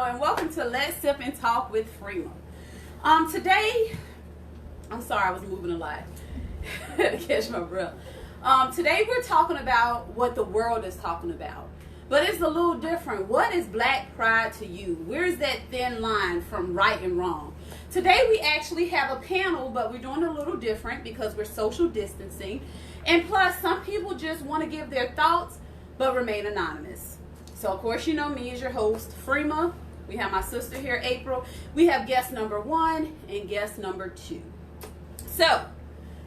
and welcome to Let's Sip and Talk with Freema. Today, I'm sorry, I was moving a lot. Had to catch my breath. Today we're talking about what the world is talking about, but it's a little different. What is black pride to you? Where's that thin line from right and wrong? Today we actually have a panel, but we're doing it a little different because we're social distancing, and plus some people just want to give their thoughts but remain anonymous. So, of course, you know me as your host, Freema. We have my sister here, April. We have guest number 1 and guest number 2. So,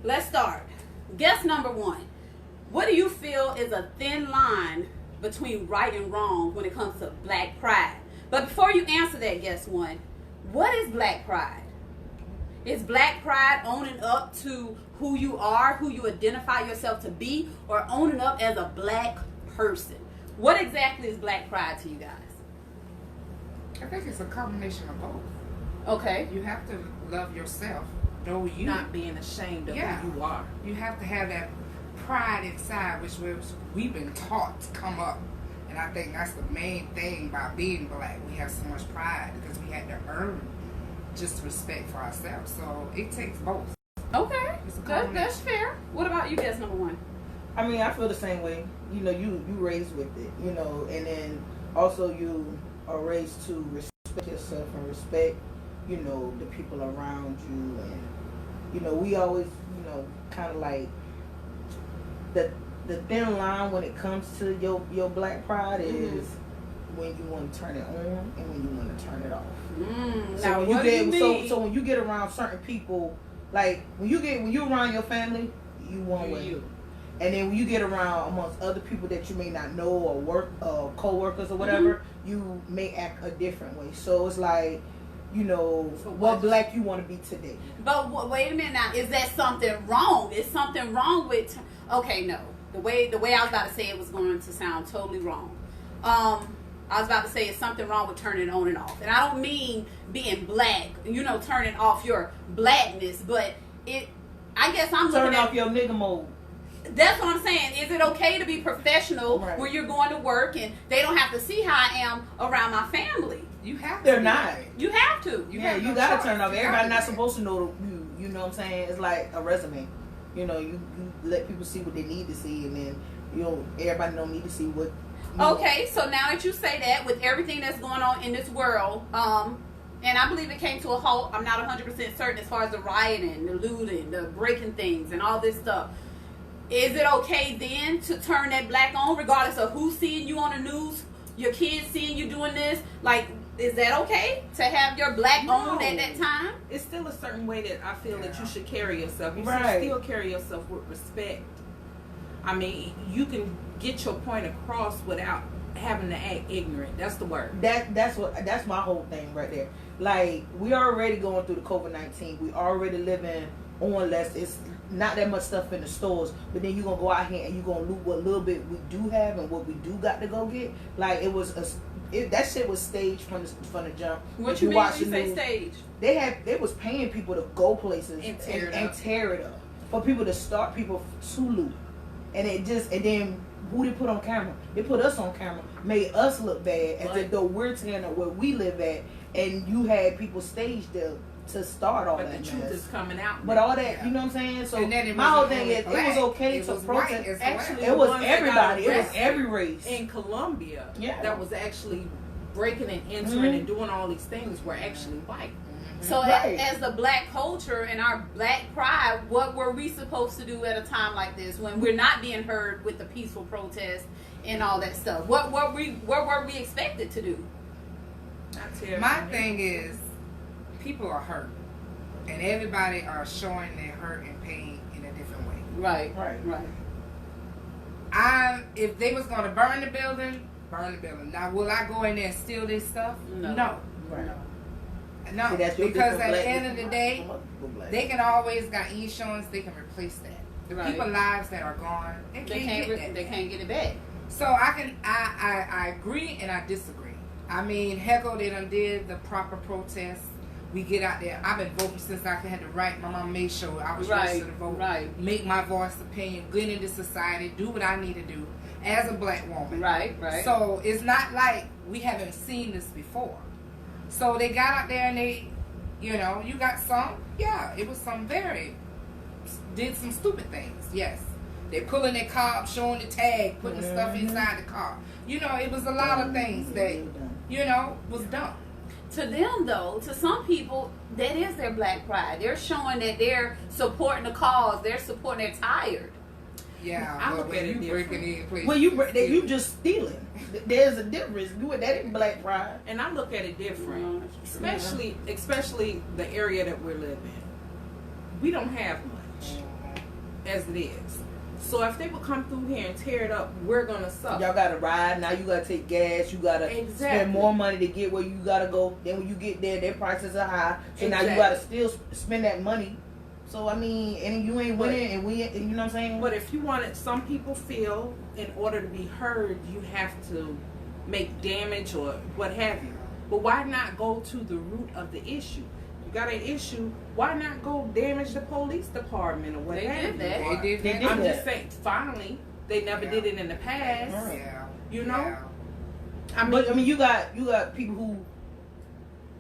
let's start. Guest number 1. What do you feel is a thin line between right and wrong when it comes to black pride? But before you answer that, guest 1, what is black pride? Is black pride owning up to who you are, who you identify yourself to be, or owning up as a black person? What exactly is black pride to you guys? I think it's a combination of both. Okay. You have to love yourself, know you. Not being ashamed of who you are. You have to have that pride inside, which we've been taught to come up. And I think that's the main thing about being black. We have so much pride because we had to earn just respect for ourselves. So it takes both. Okay. That's fair. What about you, guest number 1? I mean, I feel the same way. You know, you raised with it, you know, and then also you are raised to respect yourself and respect, you know, the people around you. And, you know, we always, you know, kind of like the thin line when it comes to your black pride is when you want to turn it on and when you want to turn it off. So now, when what do you mean? So when you get around certain people, like when you around your family, you one way. And then when you get around amongst other people that you may not know or work, co-workers or whatever, you may act a different way. So it's like, you know, so what black you want to be today. But wait a minute now. Is that something wrong? Is something wrong with... Okay, no. The way I was about to say it was going to sound totally wrong. I was about to say it's something wrong with turning on and off. And I don't mean being black, you know, turning off your blackness, but I guess I'm turn looking off at... your nigga mode. That's what I'm saying. Is it okay to be professional right. when you're going to work and they don't have to see how I am around my family? You have to. They're not. You have to. You gotta turn off. Everybody not supposed to know you. You know what I'm saying? It's like a resume. You know, you let people see what they need to see, and then everybody don't need to see what. Okay, so now that you say that, with everything that's going on in this world, and I believe it came to a halt. I'm not 100% certain as far as the rioting, the looting, the breaking things, and all this stuff. Is it okay then to turn that black on, regardless of who's seeing you on the news, your kids seeing you doing this? Like, is that okay to have your black on at that time? It's still a certain way that I feel that you should carry yourself. You Right. should still carry yourself with respect. I mean, you can get your point across without having to act ignorant. That's the word. That's my whole thing right there. Like, we already going through the COVID-19. We already living on less. It's not that much stuff in the stores, but then you're gonna go out here and you're gonna loot what little bit we do have and what we do got to go get. Like, that shit was staged from the jump. What you mean when you say stage? They was paying people to go places And tear it up for people to start people to loot, and then who they put on camera? They put us on camera, made us look bad as if though we're tearing up where we live at, and you had people staged to start all but that. the truth is coming out. But all that, you know what I'm saying? So And my whole thing is, it was okay to protest. Actually, It was the ones that everybody. got It was arrested every race. in Colombia. Yeah. That was actually breaking and entering and doing all these things were actually white. So Right. as the black culture and our black pride, what were we supposed to do at a time like this when we're not being heard with the peaceful protest and all that stuff? What were we expected to do? My thing is, people are hurt, and everybody are showing their hurt and pain in a different way. Right. If they was gonna burn the building. Now, will I go in there and steal this stuff? No. Right. No, See, that's your because different at the black end of the people. day, Black. they can always got insurance. They can replace that. Right. People's lives that are gone, they can't get that. They can't get it back. So I agree and I disagree. I mean, heckle, they done did the proper protest. We get out there. I've been voting since I had to write. My mom made sure I was registered to vote. Right. Make my voice opinion, get into society, do what I need to do as a black woman. Right. So it's not like we haven't seen this before. So they got out there and they, you know, you got some, yeah, it was some did some stupid things, yes. They pulling their car up, showing the tag, putting stuff inside the car. You know, it was a lot of things that, you know, was dumb. To them, though, to some people, that is their black pride. They're showing that they're supporting the cause. They're supporting. They're tired. Yeah, I but look at when it you breaking in, please. Well, you just stealing. There's a difference. That is black pride. And I look at it different, No, that's true. especially the area that we're living in. We don't have much as it is. So if they would come through here and tear it up, we're gonna suffer. Y'all gotta ride. Now you gotta take gas. You gotta spend more money to get where you gotta go. Then when you get there, their prices are high. So now you gotta still spend that money. So I mean, and you ain't winning, and we, you know what I'm saying? But if you wanted, some people feel in order to be heard, you have to make damage or what have you. But why not go to the root of the issue? You got an issue. Why not go damage the police department or what They have did you? that. They did I'm that. just saying, finally, they never did it in the past. Yeah. You know? Yeah. I mean, you got people who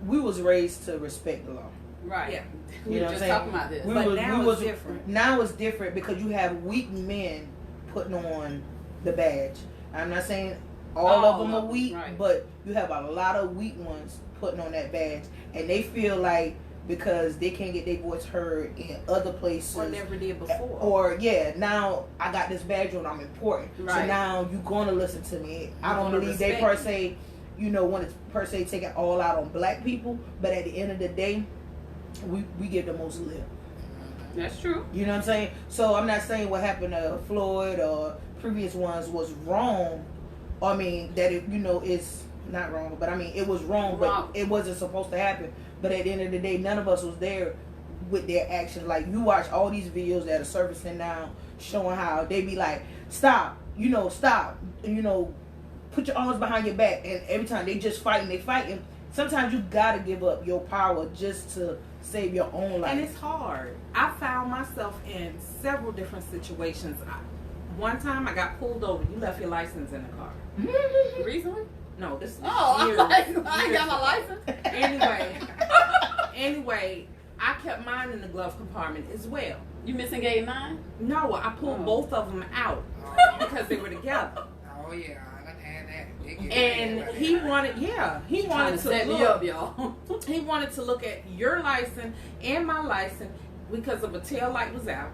we was raised to respect the law. Right. Yeah. We You know were what just I'm saying? talking about this. But now it's different. Now it's different because you have weak men putting on the badge. I'm not saying all of them are weak, right. but you have a lot of weak ones putting on that badge, and they feel like because they can't get their voice heard in other places or never did before. or now I got this badge on, I'm important. So Right. now you gonna listen to me. I don't gonna believe they respect per se, want to per se take it all out on black people, but at the end of the day, we give the most lip. That's true. You know what I'm saying? So I'm not saying what happened to Floyd or previous ones was wrong. I mean that it's not wrong, but I mean it was wrong, Wrong. but it wasn't supposed to happen. But at the end of the day, none of us was there with their actions. Like you watch all these videos that are surfacing now, showing how they be like, stop, stop, put your arms behind your back, and every time they just fighting. Sometimes you gotta give up your power just to save your own life. And it's hard. I found myself in several different situations. One time I got pulled over. You left your license in the car. Recently? No, this is Oh, years, I ain't years got my ago. license. Anyway, I kept mine in the glove compartment as well. You missing gate 9? No, I pulled Oh. both of them out Oh, because they were together. oh yeah, I done had that. They get And mad he about wanted Trying to set me look. up, y'all. He wanted to look at your license and my license because of a tail light was out,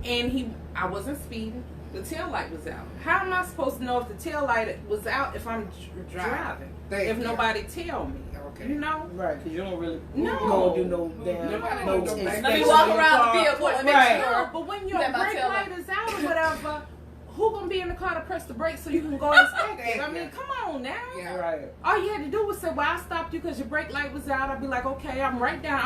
and I wasn't speeding. The tail light was out. How am I supposed to know if the tail light was out if I'm driving? If nobody tell me, Okay. you know. right, because you don't really No. go do no damn Nobody no knows no inspection Let me on walk your around car. the vehicle and make Right. sure. No, but when your That my brake tail light light. is out or whatever, who gonna be in the car to press the brakes so you can go inspect it? I mean, come on now. Yeah. Right. All you had to do was say, "Well, I stopped you because your brake light was out." I'd be like, "Okay, I'm right there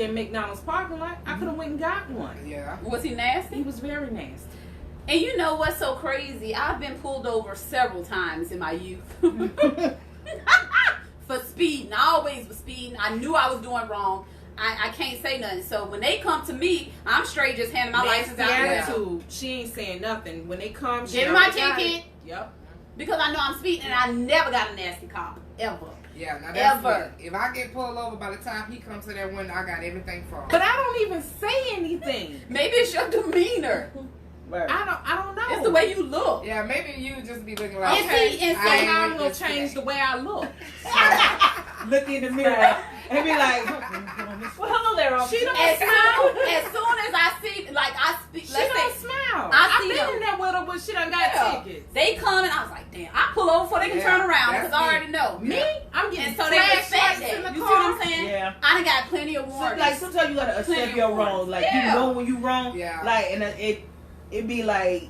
in McDonald's parking lot. I could have went and got one." Yeah. Was he He nasty? was very nasty. And you know what's so crazy? I've been pulled over several times in my youth. For speeding. I always was speeding. I knew I was doing wrong. I can't say nothing. So when they come to me, I'm straight just handing my license out. The to them. attitude. She ain't saying nothing. When they come, she Give me my already got ticket. it. Yep. Because I know I'm speeding and I never got a nasty cop. Ever. Yeah, now that's Ever. it. If I get pulled over, by the time he comes to that window, I got everything for him. But I don't even say anything. Maybe it's your demeanor. Right. I don't know. It's the way you look. Yeah, maybe you just be looking like, Okay, and I So ain't now I'm with gonna this change today. the way I look. Look in the mirror and be like, Well, hello there, officer. She don't As smile. soon as I see, like I speak, She let's don't say smile. I I've see been them. in there with her when she done got Yeah. tickets. They come and I was like, damn, I pull over before they can Yeah, turn around that's because I me. already know. Me? I'm getting And so they respect flashlights that. in the You see car. what I'm saying? yeah. I done got plenty of So, warnings. like sometimes you gotta accept Plenty your of wrong. Like Yeah. you know when you wrong. Yeah. Like and it be like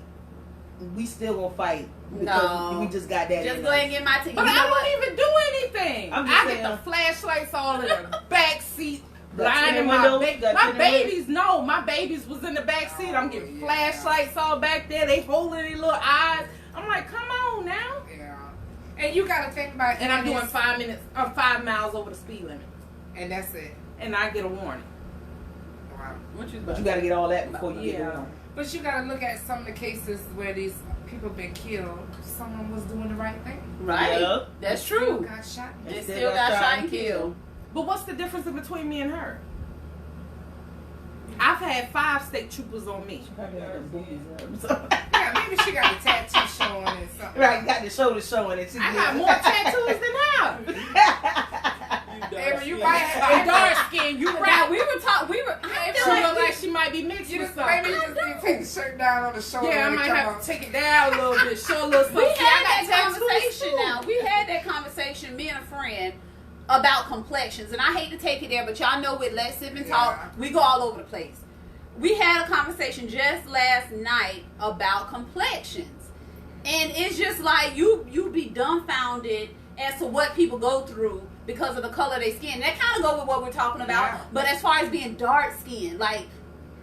we still gonna fight because No. we just got that. Just in go us. ahead and get my ticket. But You I know what? don't even do anything. I'm just I saying. get the flashlights all in the back seat. Got Blinding tinted my windows, baby. got My tinted windows. babies know. My babies was in the back seat. I'm getting yeah. flashlights all back there. They holding their little eyes. I'm like, come on now. Yeah. And you got to think about And I'm doing this, 5 miles over the speed limit. and that's it. And I get a warning. Wow. What you But you gotta get all that before you get Yeah. it on. But you got to look at some of the cases where these people been killed, someone was doing the right thing. Right. Yep. That's Still true. got shot. They Still still got got shot shot and and killed. But what's the difference between me and her? I've had 5 state troopers on me. Probably had them boobies or something. Yeah, maybe she got the tattoo showing and something. Right, got the shoulder showing it. I got more tattoos than her. Avery, you might have I'm dark skinned. You Now, right. we were talking. We were. I She feel look like like she might be mixed You with just, maybe you something. just need to take the shirt down on the shoulder. Yeah, I and might come have up. to take it down a little bit, show a little something. we I had got that tattoos conversation. too. Now we had that conversation. Me and a friend about complexions, and I hate to take it there, but y'all know with Let's Sip and Talk, Yeah. we go all over the place. We had a conversation just last night about complexions, and it's just like you be dumbfounded as to what people go through because of the color of their skin. That kind of go with what we're talking about. Yeah. But as far as being dark skinned, like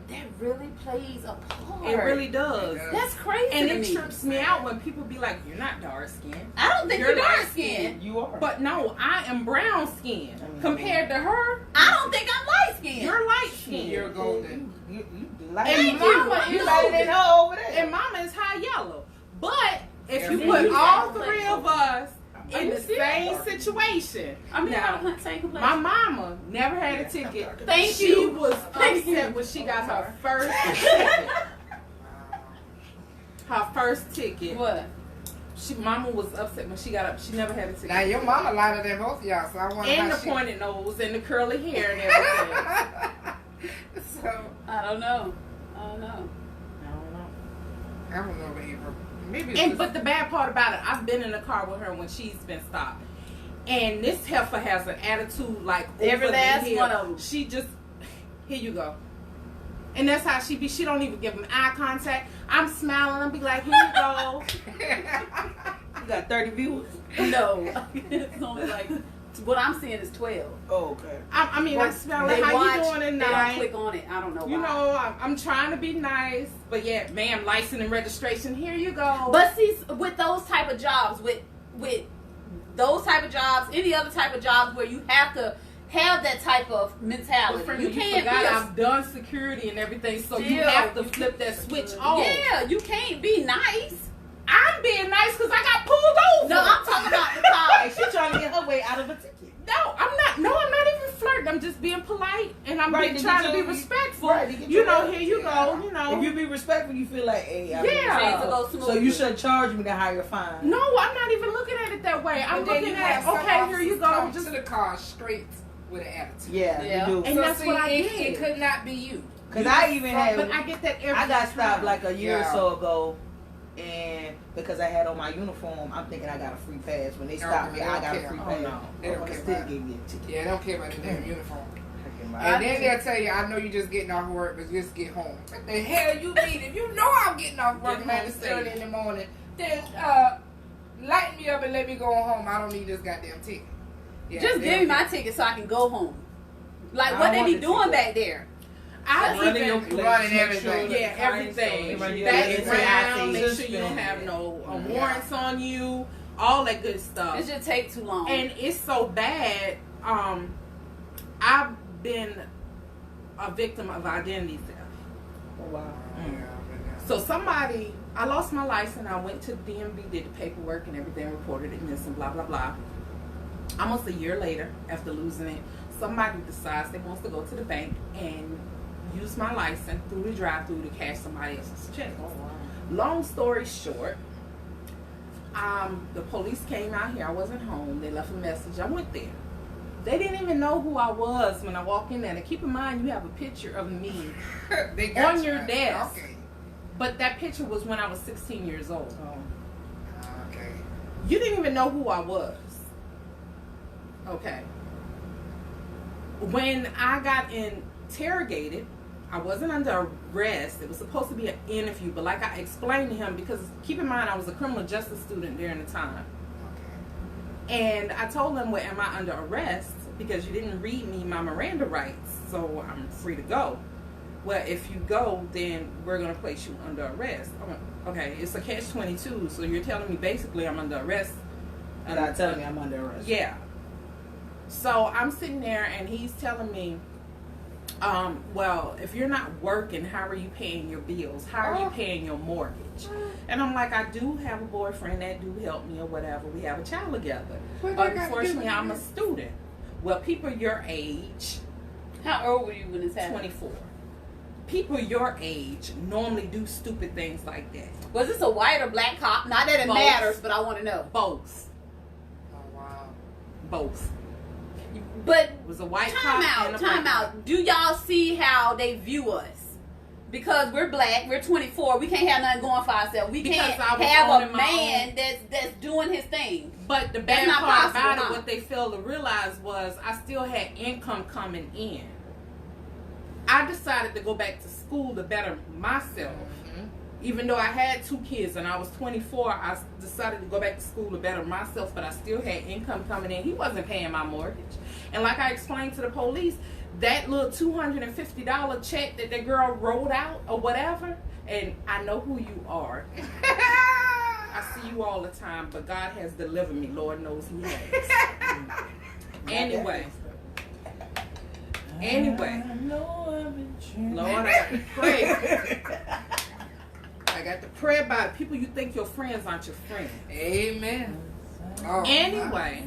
that really plays a part. It really does. It does. That's crazy. And to it me. trips me out when people be like, "You're not dark skinned." I don't think You're you're dark light-skinned. skinned. You are. But no, I am brown skinned. compared to her. I don't think I'm light skinned. You're light skinned. You're golden. You light. And mama you is lighter than her over there. And mama is high yellow. But if you Yeah. put You all got 3 of us Are in you the serious? same situation, I mean, now, I don't say my complexion. mama never had a ticket. Thank She you. was Thank you. upset when she got her first ticket. Her first ticket. What? Mama was upset when she got up. She never had a ticket. Now your mama lighter than both of y'all, so I wonder And how the she... pointed nose and the curly hair and everything. So I don't know. I don't know. I don't know, baby. Maybe. And but the bad part about it, I've been in the car with her when she's been stopped, and this heifer has an attitude like Every over the last hill. one of 'em. She just, here you go, and that's how she be. She don't even give him eye contact. I'm smiling. I'm be like, here you go. You got 30 viewers. No. It's only like, what I'm seeing is 12. Oh, okay. I mean, I smell They like, how watch, you doing they don't tonight? click on it. I don't know why. You know, I'm trying to be nice, but yeah, ma'am, license and registration. Here you go. But see, with those type of jobs, with those type of jobs, any other type of jobs where you have to have that type of mentality, Friend, you can't forgot be a, I've done security and everything, so you Still, have to you flip that switch off. yeah, you can't be nice. I'm being nice because I got pulled over. No, I'm talking about the Hey, car. she trying to get her way out of a ticket. No, I'm not. No, I'm not even flirting. I'm just being polite and I'm Right, being, to trying get to be your- respectful. right, to get You your know, way. here you go. You know. If you be respectful, you feel like, hey, I'm Yeah. Things will go So smoothly. you should charge me the higher fine. No, I'm not even looking at it that way. I'm But then looking you at have some okay, here you officers go. come Just to the car straight with an attitude. Yeah, Yeah. you do. And So that's see, what I it, did. it could not be you. Because I even had, but I get that every I got stopped time. like a year or Yeah. so ago, and because I had on my uniform, I'm thinking I got a free pass. When they stopped me, they I don't got a care. free Oh, pass. no. They don't But care still about gave me a ticket. Yeah, they don't care about the damn uniform. Fucking right. And then they'll tell you, I know you just getting off work, but just get home. What the hell you mean? If you know I'm getting off work, Get man, home it's safe. early in the morning, then light me up and let me go home. I don't need this goddamn ticket. Yeah, Just they give me don't my care. ticket so I can go home. Like, I what they want be the doing ticket. back there? I Running your even plates, running make everything. sure that yeah, the fines everything. don't- Yeah, Background, it's make sure you don't have no Yeah. warrants on you, all that good stuff. It just take too long. And it's so bad. I've been a victim of identity theft. Oh, wow. So somebody, I lost my license. I went to the DMV, did the paperwork and everything, reported it missing, blah blah blah. Almost a year later, after losing it, somebody decides they wants to go to the bank and use my license through the drive-through to cash somebody else's check. Oh, wow. Long story short, the police came out here. I wasn't home. They left a message. I went there. They didn't even know who I was when I walked in there. And keep in mind, you have a picture of me, They got On you. your desk. Okay. but that picture was when I was 16 years old. Oh. Okay. You didn't even know who I was. Okay. When I got interrogated, I wasn't under arrest. It was supposed to be an interview, but like I explained to him, because keep in mind I was a criminal justice student during the time. And I told him, well, am I under arrest? Because you didn't read me my Miranda rights, so I'm free to go. Well, if you go, then we're going to place you under arrest. I went, okay, it's a catch-22, so you're telling me basically I'm under arrest. Without telling me I'm under arrest. Yeah. So I'm sitting there and he's telling me, Well, if you're not working, how are you paying your bills? How are you paying your mortgage? And I'm like, I do have a boyfriend that do help me or whatever. We have a child together. Unfortunately, I'm a student. Well, people your age. How old were you when this happened? 24. People your age normally do stupid things like that. Was this a white or black cop? Not that it Both. matters, but I want to know. Both. Oh wow. Both. But It was a white time cop and a black out. cop. Do y'all see how they view us? Because we're black, we're 24, we can't have nothing going for ourselves. We Because can't I was have a owning my man that's doing his thing. But the That's bad not part possible, about it, huh? what they failed to realize was I still had income coming in. I decided to go back to school to better myself. Even though I had 2 kids and I was 24, I decided to go back to school to better myself, but I still had income coming in. He wasn't paying my mortgage. And like I explained to the police, that little $250 check that the girl wrote out or whatever, and I know who you are. I see you all the time, but God has delivered me. Lord knows He has. Anyway, Lord, I got to pray. I got to pray about it. People you think your friends aren't your friends. Amen. Oh, Anyway.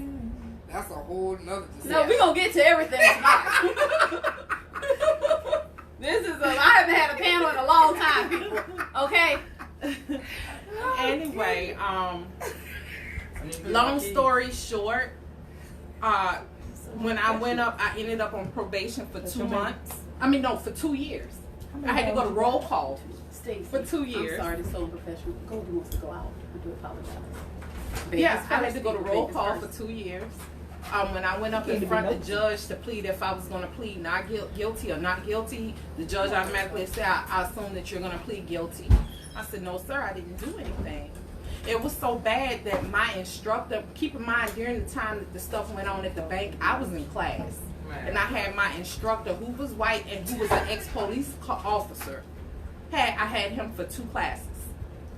that's a whole nother discussion. No, we're going to get to everything tonight. I haven't had a panel in a long time, people. Okay? Anyway, long story short, when I went up, I ended up on probation for 2 months. I mean, no, for 2 years. I had to go to roll call Stacey, for 2 years. I'm sorry, this is so unprofessional. Goldie wants to go out. I do apologize. Yeah, I had to Baby's go to first, roll baby's call first. for 2 years. When I went up in front of the judge to plead if I was going to plead not guilty or not guilty, the judge automatically said, I assume that you're going to plead guilty. I said, no, sir, I didn't do anything. It was so bad that my instructor, keep in mind, during the time that the stuff went on at the bank, I was in class. And I had my instructor who was white and who was an ex-police officer. I had him for 2 classes.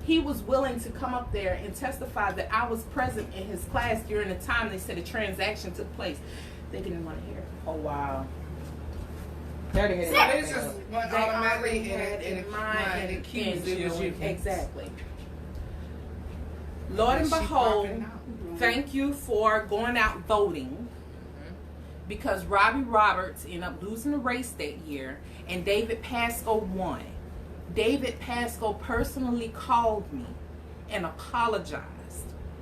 He was willing to come up there and testify that I was present in his class during the time they said a transaction took place. They didn't want to hear it. Oh wow. So it's just went They already automatically had and in mind and and accused it was you. Exactly. Lord and She behold, popping out. thank you for going out voting, because Robbie Roberts ended up losing the race that year and David Pasco won. David Pasco personally called me and apologized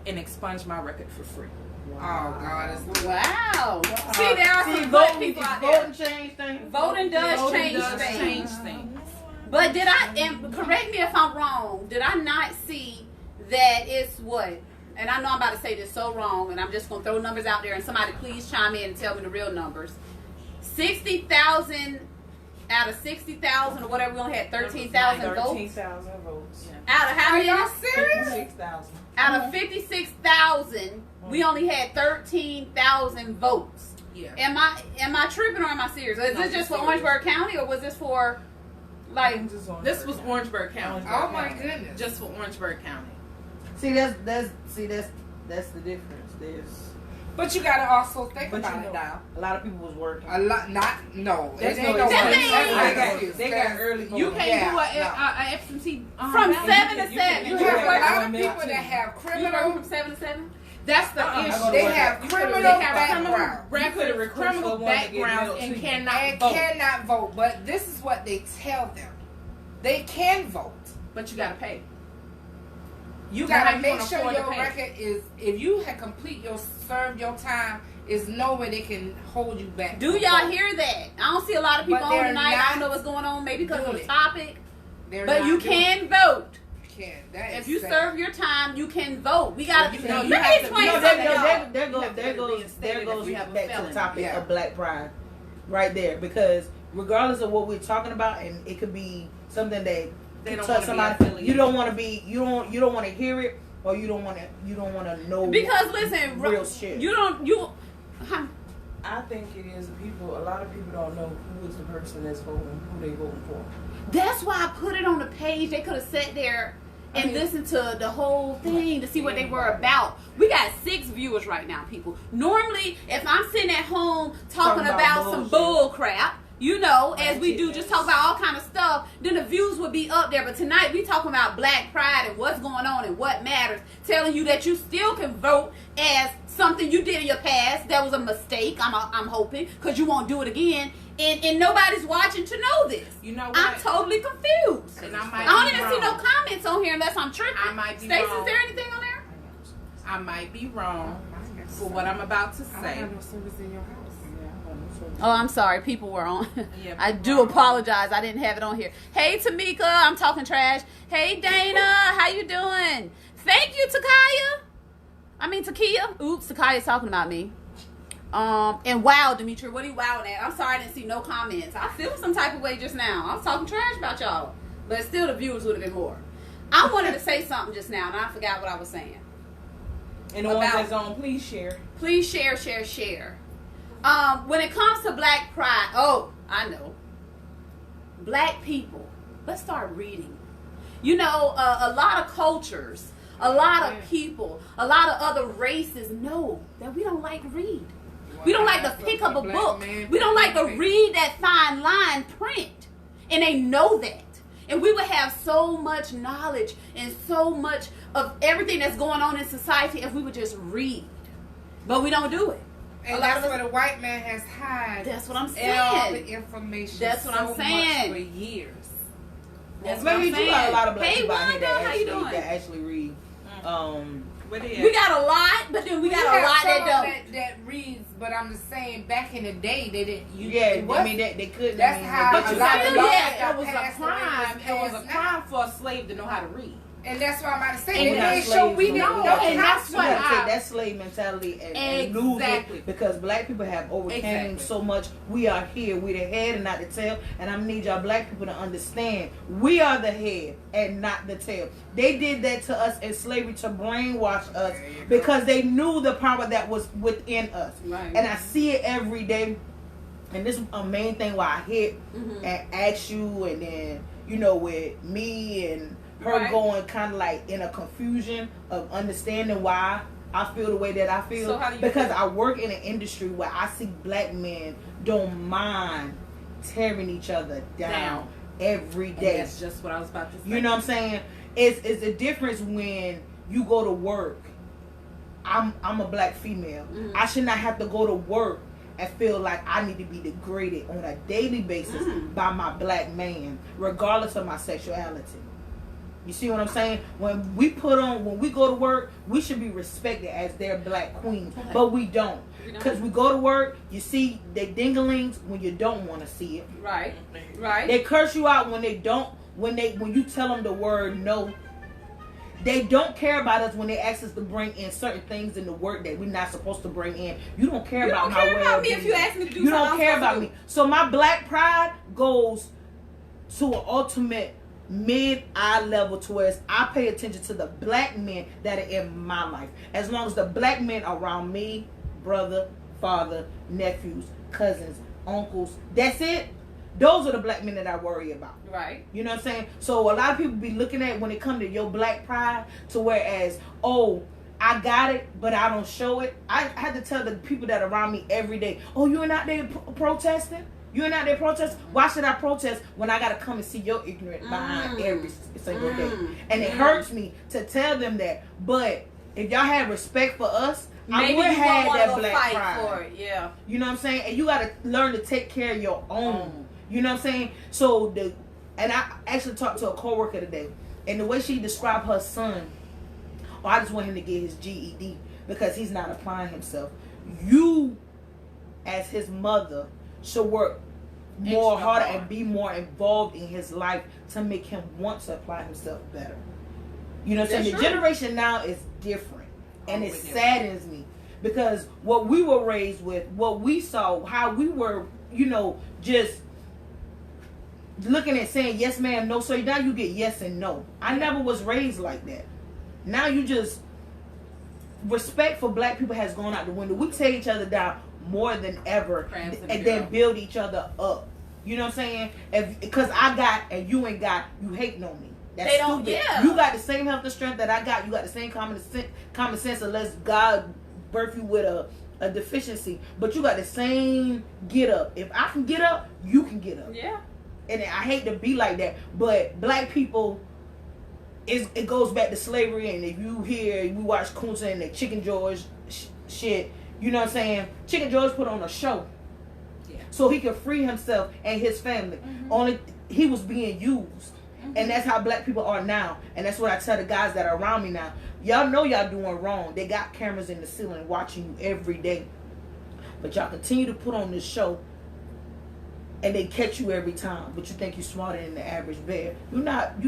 and expunged my record for free. Oh God, it's Wow. See, there are some good people out there. Voting change things. Voting does Voting change does things. change things. But did I, and correct me if I'm wrong, did I not see that it's what? And I know I'm about to say this so wrong, and I'm just going to throw numbers out there, and somebody please chime in and tell me the real numbers. 60,000 out of 60,000 or whatever, we only had 13,000 votes. 13,000 votes. Out of how Are many? y'all serious? 6,000. Out of 56,000, we only had 13,000 votes. Yeah. Am I tripping or am I serious? Is this just for Orangeburg County or was this for like? This was Orangeburg County. Oh my goodness. Just for Orangeburg County. See that's the difference. There's But you gotta also think but about you it know, now. a lot of people was working. A lot, no. There's It no ain't no excuse. way. That's not They excuse. They got early You voting. can't do Yeah, a absentee From ballot. 7 to 7. You You have work a lot of from people too. that have you work criminal. from 7 to 7? That's the I issue. go to They work. have You criminal They have background criminal backgrounds and cannot and vote. cannot vote. But this is what they tell them: they can vote. But you gotta pay. You Now, how gotta you make gonna sure afford to your pay? record is. If you have served your time, is no way they can hold you back. Do from y'all voting. hear that? I don't see a lot of people But on they're tonight. I not don't know what's going on, maybe because of doing the it. topic. They're But not you doing can it. vote. You can. That is If you sad. serve your time, you can vote. We gotta. No, you Let have me to- explain no, something. there- y'all. You have to There be goes reinstated if back you have a to the felony. topic Yeah. of Black Pride, right there. Because regardless of what we're talking about, and it could be something that They could don't touch wanna be somebody. affiliated. You don't want to be. You don't want to hear it, or you don't want to know. Because listen, real shit. Huh? I think it is people. A lot of people don't know who is the person that's voting, who they voting for. That's why I put it on the page. They could have sat there and listened to the whole thing to see what they were about. We got 6 viewers right now, people. Normally, if I'm sitting at home talking Talking about about some bullshit. bull crap, you know, as we do, just talk about all kind of stuff, then the views would be up there. But tonight we talking about black pride and what's going on and what matters, telling you that you still can vote as something you did in your past that was a mistake. I'm hoping, because you won't do it again. And nobody's watching to know this. You know what? I'm totally confused. And I don't even see no comments on here unless I'm tripping. I might be Stacey, wrong. is there anything on there? I might be wrong for what I'm about to I don't say. have no service in your house. Oh, I'm sorry. People were on. Yeah, I people do were on. apologize. I didn't have it on here. Hey, Tamika. I'm talking trash. Hey, Dana. How you doing? Thank you, Takia. Oops, Takia's talking about me. And wow, Demetri, what are you wowing at? I'm sorry I didn't see no comments. I feel some type of way just now. I was talking trash about y'all. But still, the viewers would have been more. I wanted to say something just now, and I forgot what I was saying. And the ones About- that's on, please share. Please share. When it comes to black pride, I know. Black people, let's start reading. You know, a lot of cultures, a lot of people, a lot of other races know that we don't like to read. We don't like to pick up a book. We don't like to read that fine line print. And they know that. And we would have so much knowledge and so much of everything that's going on in society if we would just read. But we don't do it. And A lot that's of what us- the white man has had. That's what I'm All the saying. information. That's what I'm so saying. Much for years. That's what Maybe I'm you saying. got a lot of black Hey, people out here Wanda, how you doing? that actually read. What is? We got a lot, but then we got a have lot that some don't. that reads, but I'm just saying, back in the day, they didn't. I mean, they could. That's I mean, how but a you lot got of to laws Yeah, got It was a passed the way crime. It was a passed crime for a slave to know how to read. And that's what I'm about to say. And They we're not didn't show slaves we no didn't more. know And how that's to. You gotta what take that slave mentality and lose Exactly. it, because black people have overcame Exactly. so much. We are here, we the head and not the tail, and I need y'all black people to understand we are the head and not the tail. They did that to us in slavery to brainwash us There you go. because they knew the power that was within us. Right. And I see it every day, and this is a main thing why I hit Mhm. and ask you, and then with me and her Right. going kind of like in a confusion of understanding why I feel the way that I feel. So how do you because feel? I work in an industry where I see black men don't mind tearing each other down every And day. that's just what I was about to say. You know what I'm saying? It's a difference when you go to work. I'm a black female. Mhm. I should not have to go to work and feel like I need to be degraded on a daily basis by my black man, regardless of my sexuality. You see what I'm saying? When we go to work, we should be respected as their black queen, but we don't. We don't. Because we go to work, you see they dinglings when you don't want to see it. Right. Right. They curse you out when you tell them the word no. They don't care about us when they ask us to bring in certain things in the work that we're not supposed to bring in. You don't care You about don't my care about me well-being. if you ask me to do You something don't I'm care supposed about to me. do. So my black pride goes to an ultimate mid-eye level to where I pay attention to the black men that are in my life. As long as the black men around me, brother, father, nephews, cousins, uncles, that's it. Those are the black men that I worry about. Right. You know what I'm saying? So a lot of people be looking at when it comes to your black pride to whereas, I got it, but I don't show it. I had to tell the people that are around me every day, you're not there protesting? You're not there protesting? Why should I protest when I got to come and see your ignorant behind every single day? And it hurts me to tell them that. But if y'all had respect for us, Maybe I would you have won't that want to black fight pride. for it. Yeah. You know what I'm saying? And you got to learn to take care of your own. You know what I'm saying? So and I actually talked to a coworker today, and the way she described her son, I just want him to get his GED because he's not applying himself. You, as his mother, should work more Extra harder hard. and be more involved in his life to make him want to apply himself better. You know what I'm saying? That's The true. generation now is different, and it Totally different. saddens me because what we were raised with, what we saw, how we were, just looking at saying yes ma'am, no sir. Now you get yes and no. I never was raised like that. Now you just respect for black people has gone out the window. We tear each other down more than ever, Crabs in the and then barrel. build each other up. You know what I'm saying? Because I got and you ain't got, you hating on me. That's They don't- stupid. yeah. You got the same health and strength that I got. You got the same common sense unless God birth you with a a deficiency, but you got the same get up. If I can get up, you can get up. Yeah. And I hate to be like that, but black people, it goes back to slavery. And if you hear, we watch Kunta and the Chicken George shit, you know what I'm saying? Chicken George put on a show, so he could free himself and his family. Only he was being used. And that's how black people are now. And that's what I tell the guys that are around me now. Y'all know y'all doing wrong. They got cameras in the ceiling watching you every day. But y'all continue to put on this show. And they catch you every time. But you think you're smarter than the average bear. You're not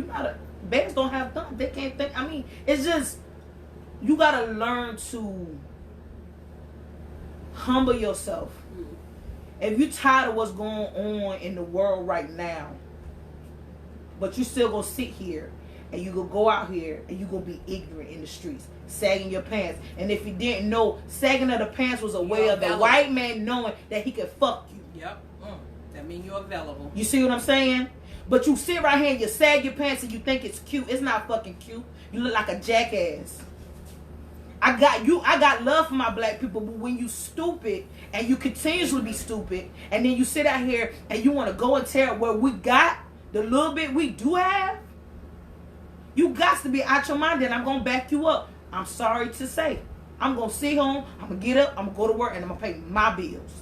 bears don't have thumbs. They can't think. I mean, it's just, you got to learn to humble yourself. If you're tired of what's going on in the world right now, but you still gonna sit here and you gonna go out here and you gonna be ignorant in the streets, sagging your pants. And if you didn't know, sagging of the pants was a way of the white man knowing that he could fuck you. Yep. That means you're available. You see what I'm saying? But you sit right here and you sag your pants and you think it's cute. It's not fucking cute. You look like a jackass. I got love for my black people, but when you stupid and you continuously be stupid, and then you sit out here and you want to go and tell where we got the little bit we do have, you got to be out your mind. Then I'm going to back you up. I'm sorry to say. I'm going to sit home. I'm going to get up. I'm going to go to work. And I'm going to pay my bills.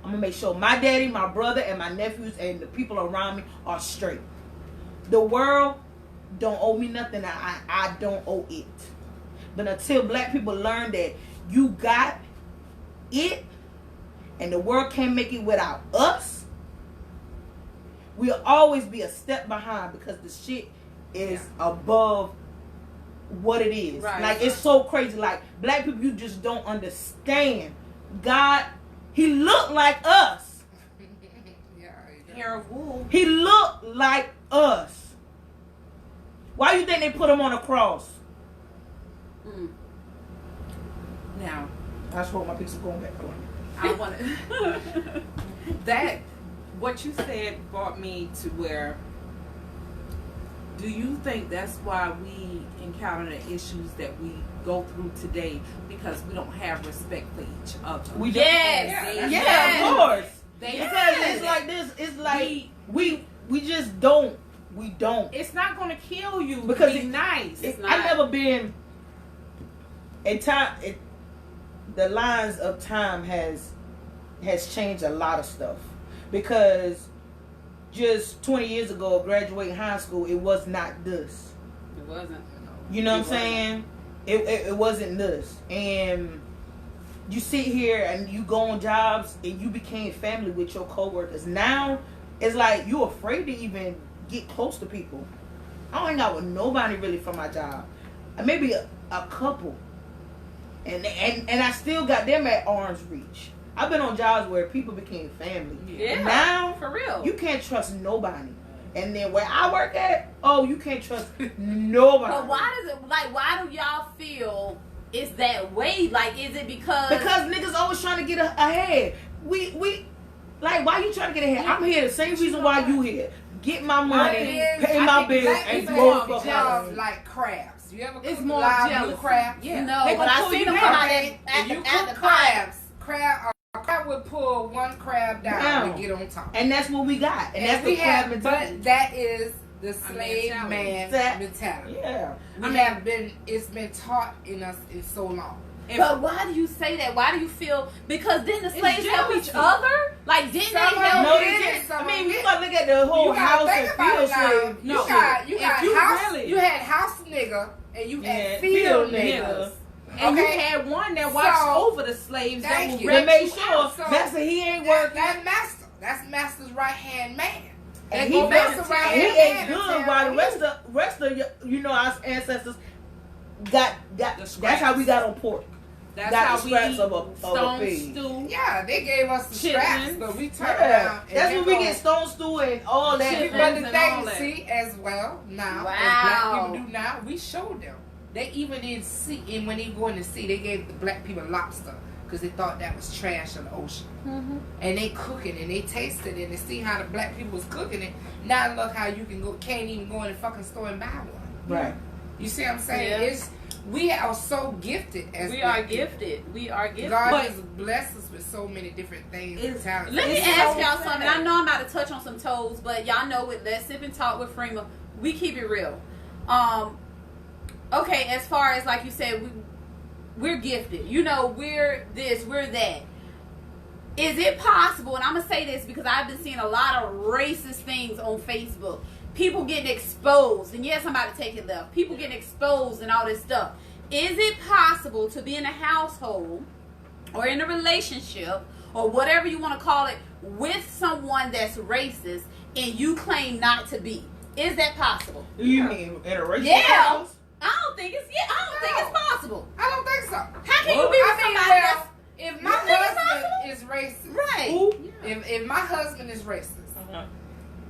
I'm going to make sure my daddy, my brother, and my nephews, and the people around me are straight. The world don't owe me nothing. I don't owe it. But until black people learn that you got it, and the world can't make it without us, we'll always be a step behind, because the shit is above what it is. Right. Like, it's so crazy. Like, black people, you just don't understand. God, he looked like us. Hair of wool. He looked like us. Why you think they put him on a cross? Now, I just hope my pizza going back on. I want to. That, what you said brought me to where, do you think that's why we encounter the issues that we go through today, because we don't have respect for each other? We don't. Yes. Yeah, of course. Because it's like this. It's like we just don't. We don't. It's not going to kill you Because to be nice. I've never been in time. The lines of time has changed a lot of stuff, because just 20 years ago, graduating high school, it was not this. It wasn't. You know what I'm saying? It wasn't this. And you sit here and you go on jobs and you became family with your coworkers. Now it's like you're afraid to even get close to people. I don't hang out with nobody really from my job. Maybe a couple. And I still got them at arm's reach. I've been on jobs where people became family. Yeah. Now, for real, you can't trust nobody. And then where I work at, you can't trust nobody. But why do y'all feel it's that way? Like, is it because niggas always trying to get ahead. We like, why you trying to get ahead? I'm here the same reason why you here. Get my money, pay my bills, and go fuck out. Like crabs. You ever cook It's more live jealous. crabs? Yeah. no? They But gonna I pull seen you them down. come out If you at cook the fire. crab would pull one crab down and get on top. And that's what we got. And that's the crab mentality. But that is the slave mentality. man mentality. Yeah. It's been taught in us in so long. But why do you say that? Why do you feel? Because didn't the slaves help jealousy. each other? Like, didn't they Some help? No, did, they didn't. some I mean, we did. gotta look at the whole You gotta house think and about field it now. slave. No. You got you house. really- You had house nigga and you had Yeah, field field niggas. niggas. And you Okay. had one that watched So, over the slaves that thank would you. They rent made you sure out. So Master, he ain't That working. that's master's right hand man. And He he master right he hand ate man. good, while the rest of our ancestors got. That's how we got on pork. That's got how the we scraps eat of a stone pig. stew. Yeah, they gave us the Chitlins. scraps, but we turned Yeah, around. And that's they when we go- get stone stew and all that. Chitlins. But the and all thing, that. see, as well now, Wow. as black people do now, we showed them. They even in sea, and when they go in the sea, they gave the black people lobster because they thought that was trash in the ocean. Mm-hmm. And they cook it and they taste it and they see how the black people was cooking it. Now look how you can't even go in the fucking store and buy one. Right. You see what I'm saying? Yeah. We are so gifted as We black are people. gifted. We are gifted. God But has blessed us with so many different things and It's- talents. let me It's ask so y'all sad. something. I know I'm about to touch on some toes, but y'all know with Let's Sip and Talk with Freema, we keep it real. Okay, as far as like you said, we're gifted. You know, we're this, we're that. Is it possible, and I'm going to say this because I've been seeing a lot of racist things on Facebook. People getting exposed, and yes, I'm about to take it left. People getting exposed and all this stuff. Is it possible to be in a household or in a relationship or whatever you want to call it with someone that's racist and you claim not to be? Is that possible? You mean in a racist Yeah. house? I don't think it's possible. I don't think so. How can you be with somebody that's if my You think it's husband is racist, right? Who? if my husband is racist, Uh-huh.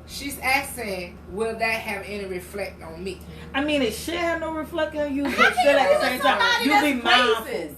she's asking, will that have any reflect on me? I mean, it should have no reflection on you, How but can still you at be the with same time, somebody you that's be mindful. racist?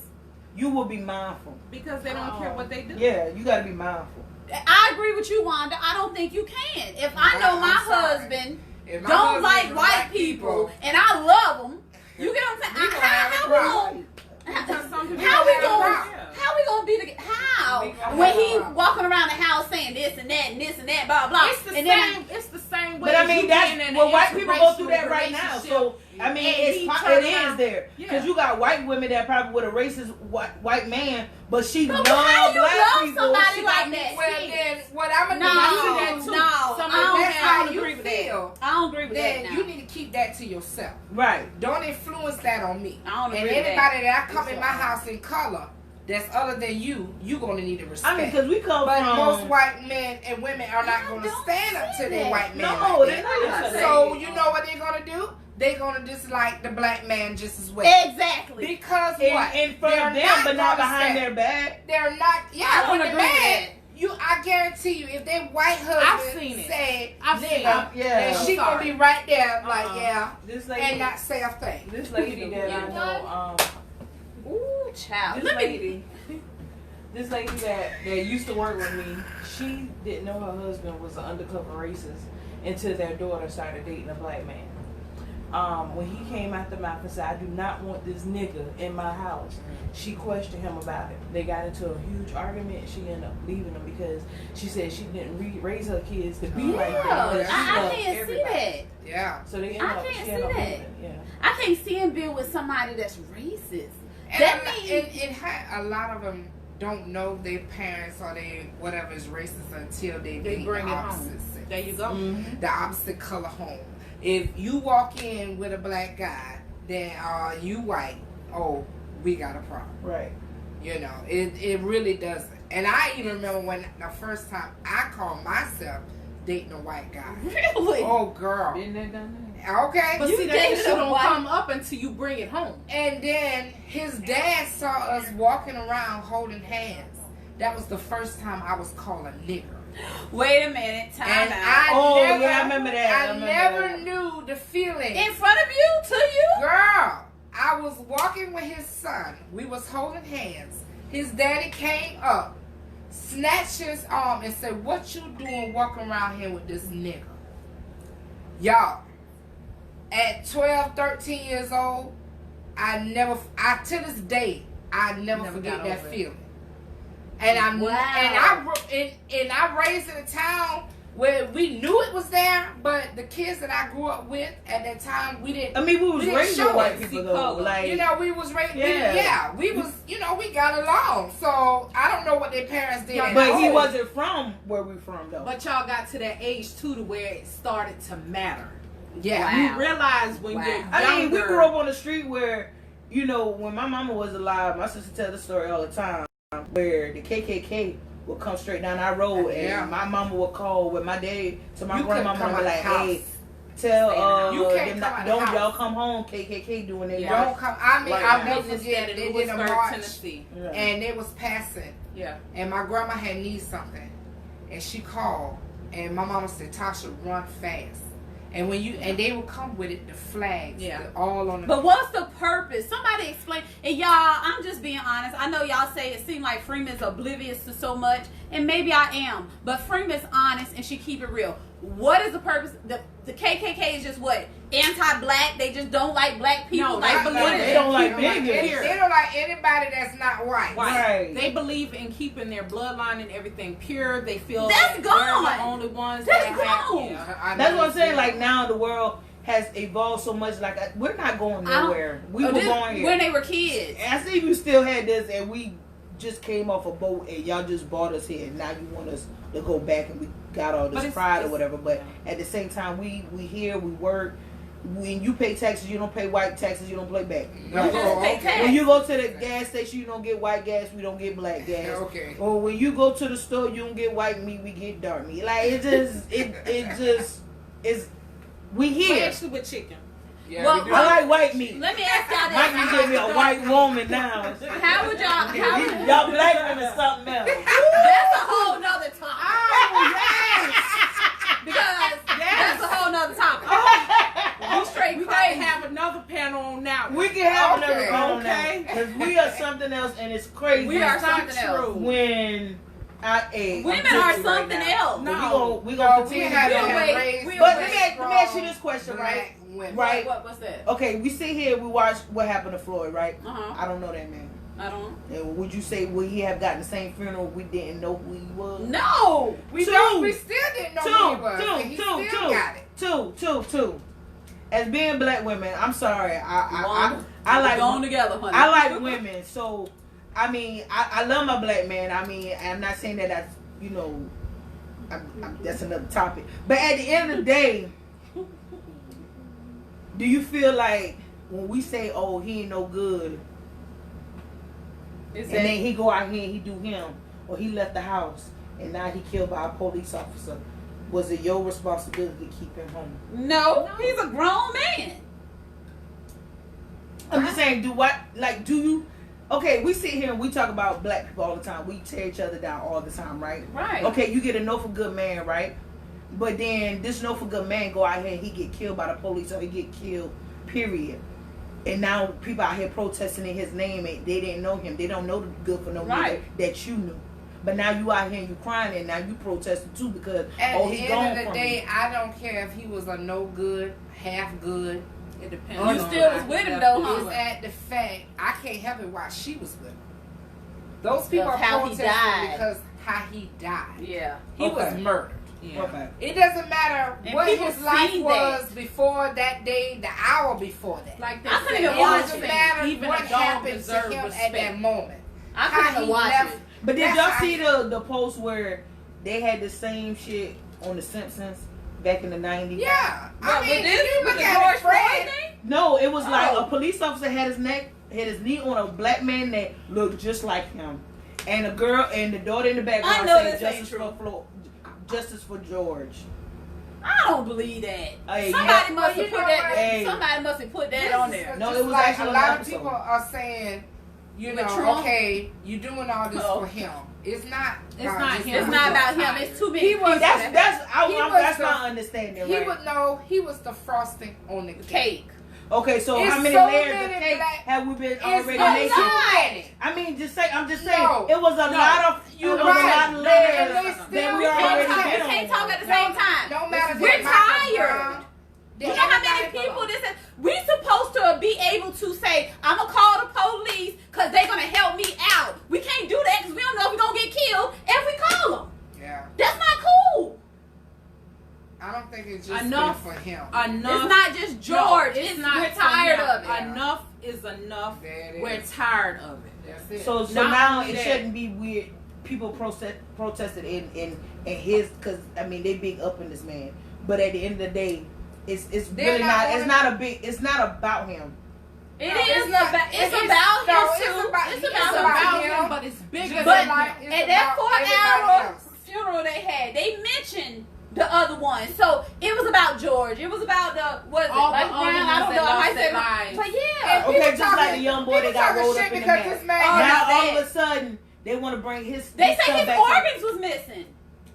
You will be mindful. Because they don't care what they do. Yeah, you got to be mindful. I agree with you, Wanda. I don't think you can. If I know my I'm sorry. husband If my don't husband like is white people and I love them, you get what I'm We saying? gonna have a problem. Because some people How we have a gonna problem. how we gonna be together? How We gonna when have a he problem. walking around the house saying this and that and this and that, blah blah. It's the and same. It's the same way. But I as mean, you that's being in well, an white people go through interracial that right now. relationship. So I mean, And he it turn is around- there because Yeah. you got white women that probably with a racist white man, but she But love how you black love people. somebody She like got that? Well, then what I'm gonna No, do? that too. no, Some I of don't That's them how have- you agree with that. feel. I don't agree with Then that now. you need to keep that to yourself. right. Don't influence that on me. I don't And agree with anybody that. that I come in my house in color that's other than you gonna need to respect. I mean, because we come but from most white men and women are not I gonna don't stand up say to their that. white men. No, like they're that. not gonna say So that. you know what they're gonna do? They're gonna dislike the black man just as well. Exactly. Because what? in front They're of them, but not gonna behind say- their back. They're not. I Yeah, don't when they're agree with mad, that. I guarantee you, if their white I've husband seen it. say I've seen nigga, it. Yeah. then she I'm gonna sorry. be right there, like yeah, This and lady, not say a thing. this lady that I You know, Ooh, child. this Let me. lady, this lady that used to work with me, she didn't know her husband was an undercover racist until their daughter started dating a black man. When he came out the mouth and said, "I do not want this nigga in my house," she questioned him about it. They got into a huge argument. She ended up leaving him because she said she didn't raise her kids to be like that. Yeah, but she I loved can't see everybody. that. Yeah. So they ended I up, can't she see ended up that. leaving. Yeah. I can't see him being with somebody that's racist. And That a, means it had a lot of them don't know their parents or they whatever is racist until they They meet bring the it home. opposite sex. There you go. Mm-hmm. The opposite color home. If you walk in with a black guy, then you white. Oh, we got a problem. Right. You know, it really doesn't. And I even remember when the first time I called myself dating a white guy. really. Oh, girl. Been there, done Okay. But You see, that dated shit a don't white- come up until you bring it home. And then his dad saw us walking around holding hands. That was the first time I was called a nigger. Wait a minute. Time And out. I remember that. I I remember never that. knew the feeling. In front of you, to you. Girl, I was walking with his son. We was holding hands. His daddy came up, snatched his arm, and said, "What you doing walking around here with this nigga?" Y'all, at 12, 13 years old, to this day, I never forget got that over it. feeling. And Wow. I raised in a town where we knew it was there, but the kids that I grew up with at that time, we didn't. I mean, we was We didn't raised show with white it. people See though. color. Like, You know, we was raised. Yeah. We was. You know, we got along. So I don't know what their parents did. at but he home. wasn't from where we from though. But y'all got to that age too to where it started to matter. Yeah. Wow. You realize when Wow. you're younger. I mean, we grew up on the street where, you know, when my mama was alive, my sister tell the story all the time, where the KKK would come straight down our road, and Yeah. my mama would call with my dad to my You couldn't grandmama come and be out like, the house. "Hey, tell You can't them come out the don't house. y'all come home, KKK doing their Yeah. Don't come. I mean, Like I'll that. never witnessed forget. that They in did a Lewisburg, march, Tennessee. Yeah. and they was passing, Yeah. and my grandma had need something, and she called, and my mama said, "Tasha, run fast." And they would come with it, the flags, Yeah. all on the. But what's the purpose? Somebody explain. And y'all, I'm just being honest. I know y'all say it seems like Freeman's oblivious to so much, and maybe I am. But Freeman's honest, and she keep it real. what is the purpose? The KKK is just what? Anti-black. They just don't like black people. No, like, they what is they it? don't like They don't bigots. they don't like anybody that's not white. Right. They believe in keeping their bloodline and everything pure. They feel That's that gone. they're the only ones That's that have. gone. Yeah. That's what I'm saying. Like now, the world has evolved so much. Like we're not going nowhere. We were going here. when they were kids. I see you still had this, and we just came off a boat, and y'all just brought us here, and now you want us to go back, and we got all But this pride or whatever. But at the same time, we here, we work. When you pay taxes, you don't pay white taxes. You don't play back. No, Pay tax. When you go to the gas station, you don't get white gas. We don't get black gas. Okay. Or when you go to the store, you don't get white meat. We get dark meat. Like it just is. We We're here. actually with chicken. Yeah, Well, we do. I like white meat. Let me ask y'all Mike can this. give me a white woman now. How would y'all? How would, Y'all black women something else. that's a whole nother topic. Oh, yes. Because that's a whole nother topic. You straight We gotta crazy. have another panel on that. We can have Okay. another panel now Okay. because we are something else, and it's crazy. We are It's not something else. true. When Women are something else. No. we No, gonna we continue. had to to do We'll it. wait. raise We'll But wait. let me ask you this question, right? black women. Right. What's that? Okay, we sit here, we watch what happened to Floyd, right? Uh-huh. I don't know that man. I don't. And would you say would he have gotten the same funeral if we didn't know who he was? No. We Two. don't. We still didn't know who he was. and he still got it. Two. As being black women, I'm sorry. I We're like going together, honey. I like women. So I mean, I love my black man. I mean, I'm not saying that that's that's another topic. But at the end of the day, do you feel like when we say, "Oh, he ain't no good," Is and that- then he go out here and he do him, or he left the house and now he killed by a police officer, was it your responsibility to keep him home? No, he's a grown man. I'm just saying, do you? Okay, we sit here and we talk about black people all the time. We tear each other down all the time, right? Right. Okay, you get a no for good man, right? But then this no for good man go out here and he get killed by the police or he get killed, period. And now people out here protesting in his name and they didn't know him. They don't know the good for no Right. nigga that you knew. But now you out here and you crying and now you protesting too because At the he gone end of from the day, you. I don't care if he was a no good, half good. It depends. You on still how was with him you though, left huh? it. It's at the fact I can't help it why she was with him. Those people are How he protesting died. because how he died. Yeah. He was Okay. murdered. Yeah. Okay. It doesn't matter And what people his life seen was before that day, the hour before that. Like they I couldn't said, even It watch doesn't it. matter even what a dog happened to deserves him respect. at that moment. I How couldn't he even watch left- it. But did That's y'all how see he- the post where they had the same shit on The Simpsons back in the 90s? Yeah. Well, I mean, but if you with look the at George it, Floyd Fred, thing? No, it was like Oh. a police officer had his knee on a black man that looked just like him, and a girl and the daughter in the background I know saying this ain't justice true. for justice for George. I don't believe that. Hey, Somebody you must have you put know that. what? Hey. Somebody must have put that this on is there. No, just it was like actually a on lot the of episode. people are saying, you With know, Trump? okay, you doing all this Oh. for him. It's not. It's about not just him. It's not about him. It's too many He was- people. That's He was that's the- my understanding, He right? would know. He was the frosting on the cake. cake. Okay, so It's how many so layers many of cake black- have we been It's already a making? lot. I'm just saying, No. it was a lot of You're it was right. a lot of No, layers and they that still we can't already talk. been We can't on. talk at the same time. No matter We're that Michael tired. Brown, You know how many people this is? We supposed to be able to say, I'm going to call the police because they're going to help me out. We can't do that because we don't know if we're going to get killed if we call them. Yeah, That's not cool. I don't think it's just Enough. been for him. Enough. It's not just George. No, it's not we're for tired him. of it. Enough is enough. There it We're is. tired of it. That's it. So Not now only it that- shouldn't be weird. People protested in his because I mean they big up in this man, but at the end of the day, it's They're really not not. gonna- It's not a big. It's not about him. It No, is it's not- about, it's it's- about no, him it's too. about- It's it's about about him. him. but it's bigger Just But than like him. it's at that about 4 everybody hour else. funeral they had, they mentioned the other one. So it was about George. It was about All the Mike other Brown? ones I don't that know. I lost said, their lives. but And yeah. Okay, people just like talking- the young boy that people got talking rolled shit up in the because mat. this man. Oh, Now not all that. of a sudden they want to bring his. They his say stuff his back to- organs was missing.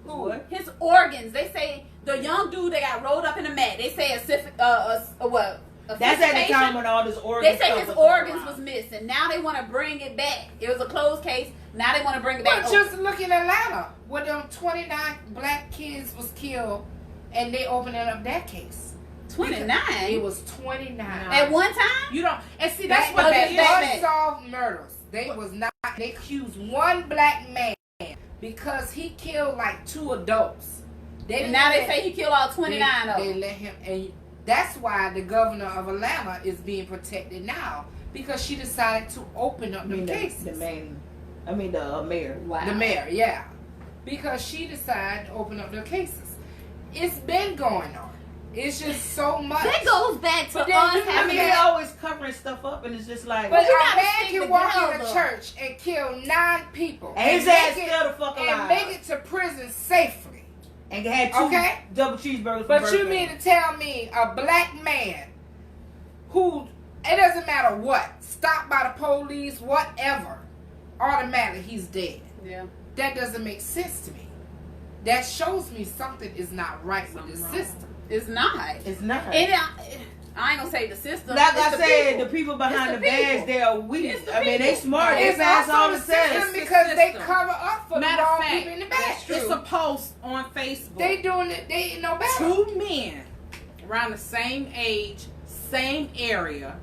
What? His organs. They say the young dude that got rolled up in the mat. They say what? That's at the time when all this organ. They say stuff his was going organs around. was missing. Now they want to bring it back. It was a closed case. Now they want to bring it back. But just look in Atlanta, where them 29 black kids was killed and they opened up that case. 29 It was 29 at one time. You don't. And see, that's That what was that is. unsolved murders. They was not. They accused one black man because he killed like 2 adults. And now they say he killed all 29 of They them. let him, and that's why the governor of Atlanta is being protected now because she decided to open up I mean, the cases. the mayor. Wow. The mayor, yeah, because she decided to open up the cases. It's been going on. It's just so much. That goes back to But then us you- I having. mean, they're always covering stuff up, and it's just like, But you a gotta man stick can walk in a together. church and kill 9 people and his make ass it- still the fuck and alive. make it to prison safely. And had 2 Okay. double cheeseburgers for But birthday. you mean to tell me a black man who, it doesn't matter what, stopped by the police, whatever, automatically he's dead. Yeah. That doesn't make sense to me. That shows me something is not right with the system. It's not. It's not. And I ain't gonna say the system. Like it's I the said, people. the people behind It's the the badge, people. they are weak. It's the I mean, they people. smart. They It's pass all also the the system tests. because they system. cover up for the Matter of wrong fact, people in the back. that's true. It's a post on Facebook. They doing it. They ain't no better. 2 men around the same age, same area,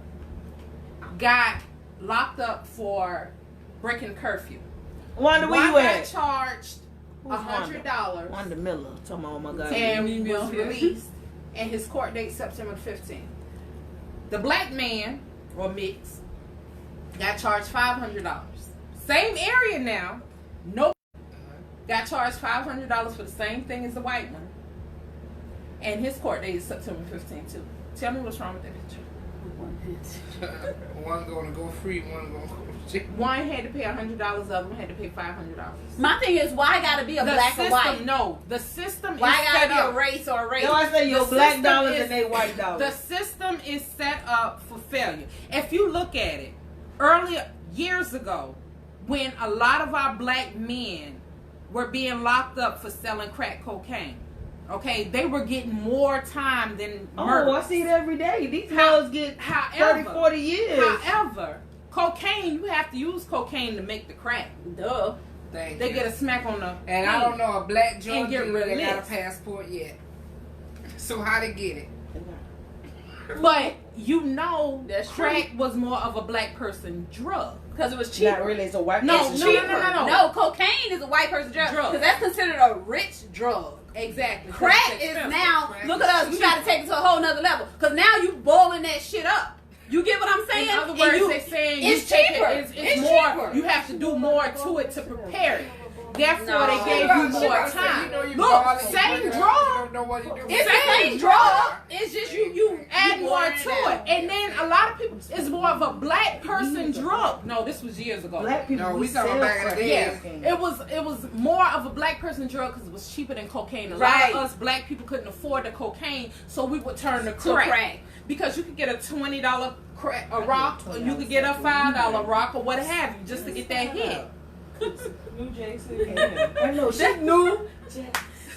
got locked up for breaking curfew. Wanda, where One you got at? charged Who's $100 Wanda Miller. Talking about, oh my God. and Yeah. was released. And his court date September 15th. The black man, or mix, got charged $500. Same area now. Nope. Got charged $500 for the same thing as the white one. And his court date is September 15th too. Tell me what's wrong with that picture. One gonna go free, one gonna go to jail. One had to pay $100, the other one had to pay $500. My thing is, why gotta be a The black system, or white? no. The system Why is gotta set be a up. race or a race? That's why I say your The black system dollars is- and they white The dollars. system is set up for failure. If you look at it, earlier years ago, when a lot of our black men were being locked up for selling crack cocaine, okay, they were getting more time than murder. Oh, I see it every day. These girls get 30, However, 40 years. however, cocaine, you have to use cocaine to make the crack. Duh. Thank They you. get a smack on the And I don't know a black drug And get dealer that got a released. passport yet. So how they get it? But you know, That's crack was more of a black person drug. Because it was cheaper. Not really. It's a white No, person. no, cheaper. no, no, no. No, cocaine is a white person drug. Drug. Because that's considered a rich drug. Exactly. Crack That's is expensive. now, Crack look is at us, we got to take it to a whole nother level. Because now you boiling that shit up. You get what I'm saying? In other And words, you- they're saying it's you take cheaper. It, it's It's more. cheaper. You have to do more to it to prepare it. Therefore, No. they gave She you about more to say, time. you know you Look, balling, you same working out, drug. You don't know what you do. It's the Same same drug. It's just you Add more boiling to down. it, and then a lot of people, it's more of a black person drug. No, this was years ago. Black people, No, we we talking sell back in the crack. day. Yeah, it was more of a black person drug because it was cheaper than cocaine. A Right. lot of us black people couldn't afford the cocaine, so we would turn to To crack. crack. Because you could get a $20 crack, a rock, or you could get a $5 rock, or what have you, just to get that hit. New JC. I know. She That's knew.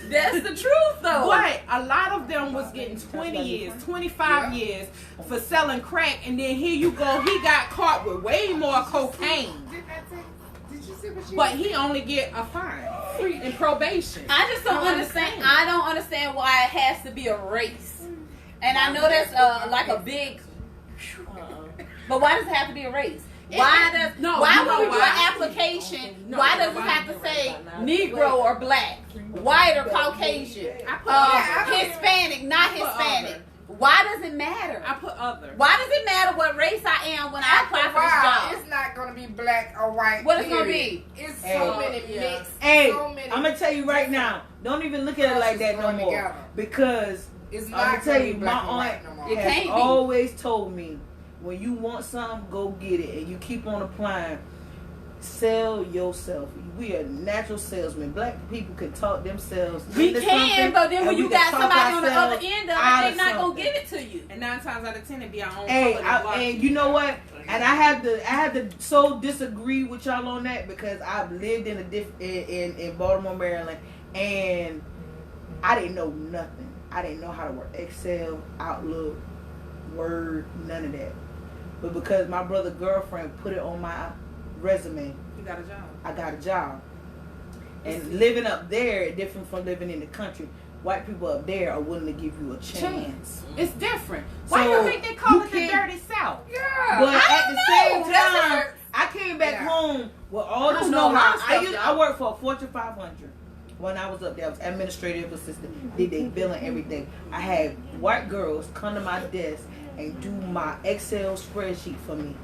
That's the truth, though. But a lot of them was getting 20 years, 25 years for selling crack, and then here you go, he got caught with way more cocaine. Did you see what she But he only get a fine, free in probation. I just don't understand. I don't understand why it has to be a race. And I know that's like a big. But why does it have to be a race? Why does No, why you know when we do why? an application? No, why does it why? have to say Negro or black, white or Caucasian, I put other. Hispanic, not I put Hispanic? other. Why does it matter? I put other. Why does it matter what race I am when I apply for this job? It's not gonna be black or white. What it's gonna period. be? It's Hey. so many Yeah. mixed. Hey, so many. I'm gonna tell you right now. Don't even look at it like that no Going more. together. Because It's I'm not gonna tell gonna you, be my black and aunt white no more. It has can't be. always told me, when you want something, go get it, and you keep on applying. Sell yourself. We are natural salesmen. Black people can talk themselves. We into can, something, but then and when we you can got talk somebody on the other ourselves end of out it, they not gonna something. give it to you. And 9 times out of 10, it be our own Hey, color that block and you know what? And I had to so disagree with y'all on that because I've lived in in Baltimore, Maryland, and I didn't know nothing. I didn't know how to work Excel, Outlook, Word, none of that. But because my brother's girlfriend put it on my resume, You got a job. I got a job. And living up there is different from living in the country. white people up there are willing to give you a chance. It's different. Why do So, you think they call you it the can't- dirty South? Yeah. But I at don't the same know. That's time, hurt. I came back Yeah. home with all I this don't know know-how. how stuff, I y'all. worked for a Fortune 500. When I was up there, I was administrative assistant. Did they billing every day? I had white girls come to my desk and do my Excel spreadsheet for me.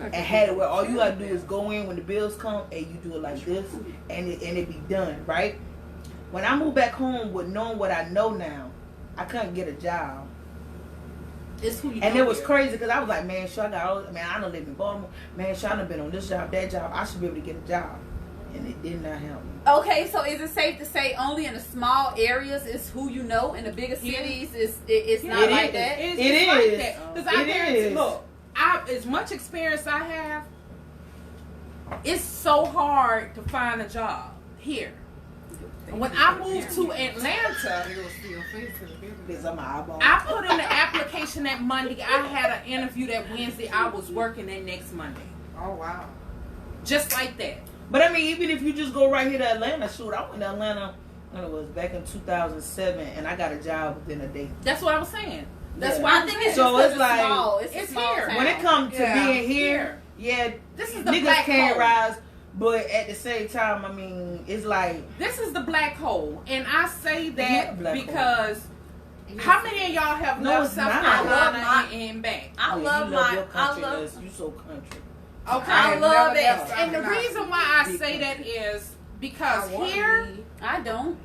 And had it where all you gotta do is go in when the bills come and you do it like this and it be done, right? When I moved back home with knowing what I know now, I couldn't get a job. It's who you And know it was here. crazy because I was like, man, sure, I done lived in Baltimore. Man, sure, I done been on this job, that job. I should be able to get a job. And it did not help me. Okay, so is it safe to say only in the small areas is who you know? In the bigger cities, it's not It like is. that? It's It like is. that. Because I It guarantee, is. look, as much experience I have, it's so hard to find a job here. When I moved to Atlanta, They will still face it. Because I'm an eyeball. I put in the application that Monday. I had an interview that Wednesday. I was working that next Monday. Oh, wow. Just like that. But I mean, even if you just go right here to Atlanta, shoot, I went to Atlanta when it was back in 2007 and I got a job within a day. That's what I was saying. That's Yeah. why I I'm think saying. it's So just 'cause it's like- small. It's it's a small here. town. When it comes to Yeah. being here, yeah, This is the niggas black can't hole. rise. But at the same time, I mean, it's like, This is the black hole, and I say Yeah, that black hole. because how many of y'all have No, left it's South not. Carolina I love and back? I oh, love you love my. your I country. love. Liz. You so country. Okay, I have love never it. left and the South Carolina. reason why I say that is because I want here, to be. I don't.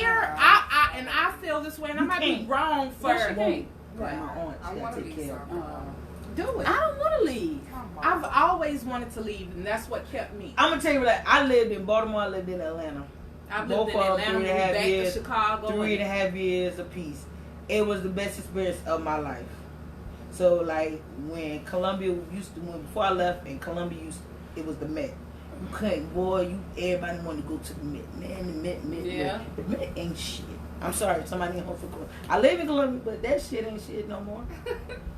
I feel this way, and I You might be can't. wrong for Yes, you won't. Right. My aunt, I she want gotta to take be care of something. do it. I don't want to leave. Come on. I've always wanted to leave, and that's what kept me. I'm gonna tell you, like, I lived in Baltimore, I lived in Atlanta. I've both lived in of them Atlanta, moved 3.5 back years, to Chicago. 3.5 years apiece. It was the best experience of my life. So like when Columbia before I left, and Columbia it was the Met. You couldn't, boy, everybody wanted to go to the Met. Man, the Met. Yeah. The Met ain't shit. I'm sorry, somebody in home for Columbia. I live in Columbia, but that shit ain't shit no more.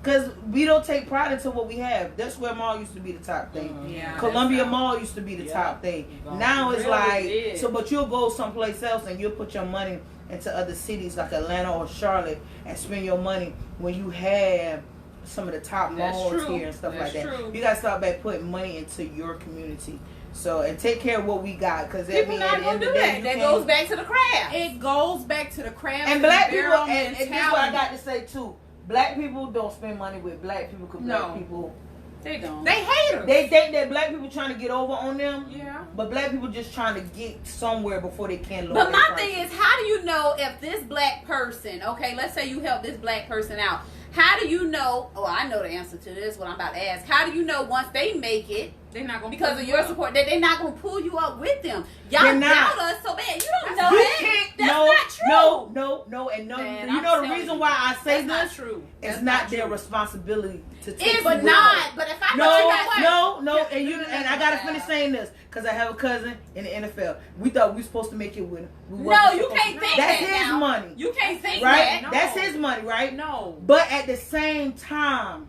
Cause we don't take pride into what we have. That's where Mall used to be the top thing. Yeah, Columbia that's Mall used to be the Yeah. top thing. Gone. Now it's Really like is. so, but you'll go someplace else and you'll put your money into other cities like Atlanta or Charlotte and spend your money when you have some of the top That's malls true. here and stuff That's like that. true. You gotta start back putting money into your community. So and take care of what we got, because People not gonna do that. That goes back to the craft. It goes back to the craft And black the people, barrel and this is what I mentality. got to say too. Black people don't spend money with black people because No. black people They don't. They hate us. they think that black people trying to get over on them. Yeah. But black people just trying to get somewhere before they can lower But their my prices. thing is, how do you know if this black person, okay, let's say you help this black person out. How do you know, oh, I know the answer to this, what I'm about to ask. How do you know once they make it, They're not gonna because pull of you your up. support, that they're not going to pull you up with them? Y'all They're not. doubt us so bad. You don't know You that. can't. That's no, not true. No, and no. Man, you I'm know the telling reason you. why I say That's not this? true. It's That's not their true. responsibility to take It's you with not. them. But if I know you got No, Yeah, and you no, and I gotta finish saying this because I have a cousin in the NFL. We thought we were supposed to make it with him. We No, wasn't you supposed can't to. think That's that his now. money, You can't think right? that. No. That's his money, right? No. But at the same time,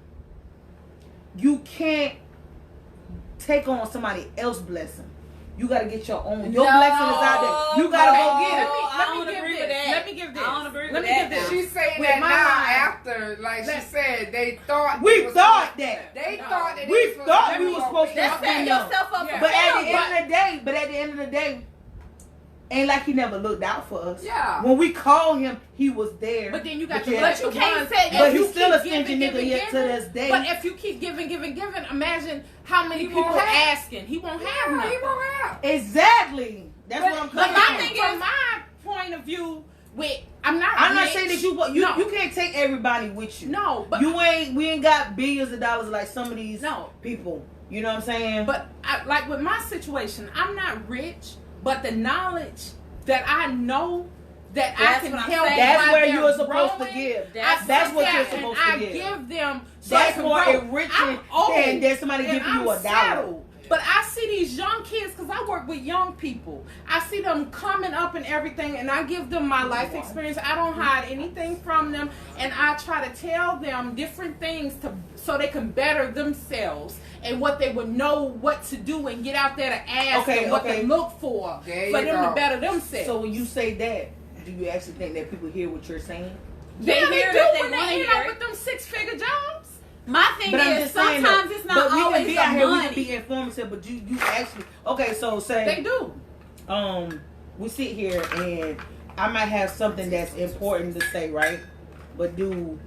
you can't take on somebody else's blessing. You gotta get your own. Your No, blessing is out there. You gotta go get it. I don't agree with that. Let me give this. I don't agree Let with me that give this. now. She's saying With that my now mind. after, like she Let- said, they thought We it was thought supposed- that. They No. thought that We it was thought we be were supposed to That's help setting them. yourself up Yeah. for But at failure. the end of the day, ain't like he never looked out for us. Yeah. When we called him, he was there. But then you got But to yeah. let But you the can't ones- say- if But you he's still keep a stingy giving, nigga yet to this day. But if you keep giving, imagine how many He people won't have- asking. He won't have Yeah, nothing. he won't have. Exactly. That's what I'm But coming my from. thing from my point of view, I'm not not rich. saying that you No. you can't take everybody with you. No, but we ain't got billions of dollars like some of these No. people. You know what I'm saying? But like with my situation, I'm not rich, but the knowledge that I know that I That's can what I'm help. saying. that's while where they're you're supposed to growing, give. That's That's sit what there you're supposed and to I give. give them. So That's they can more grow. enriching I'm old, than somebody and giving you I'm a dollar. settled. But I see these young kids, because I work with young people. I see them coming up and everything, and I give them my life experience. I don't hide anything from them, and I try to tell them different things so they can better themselves and what they would know what to do and get out there to ask Okay, and what okay. to look for There for you them go. to better themselves. So when you say that, do you actually think that people hear what you're saying? They Yeah, hear do that they when want to they hear end up it. with them 6-figure jobs. My thing But I'm is, just saying sometimes though, it's not but we always can be the out here, we money. can be informative, but you actually okay. So say They do. we sit here and I might have something that's important to say, right? But then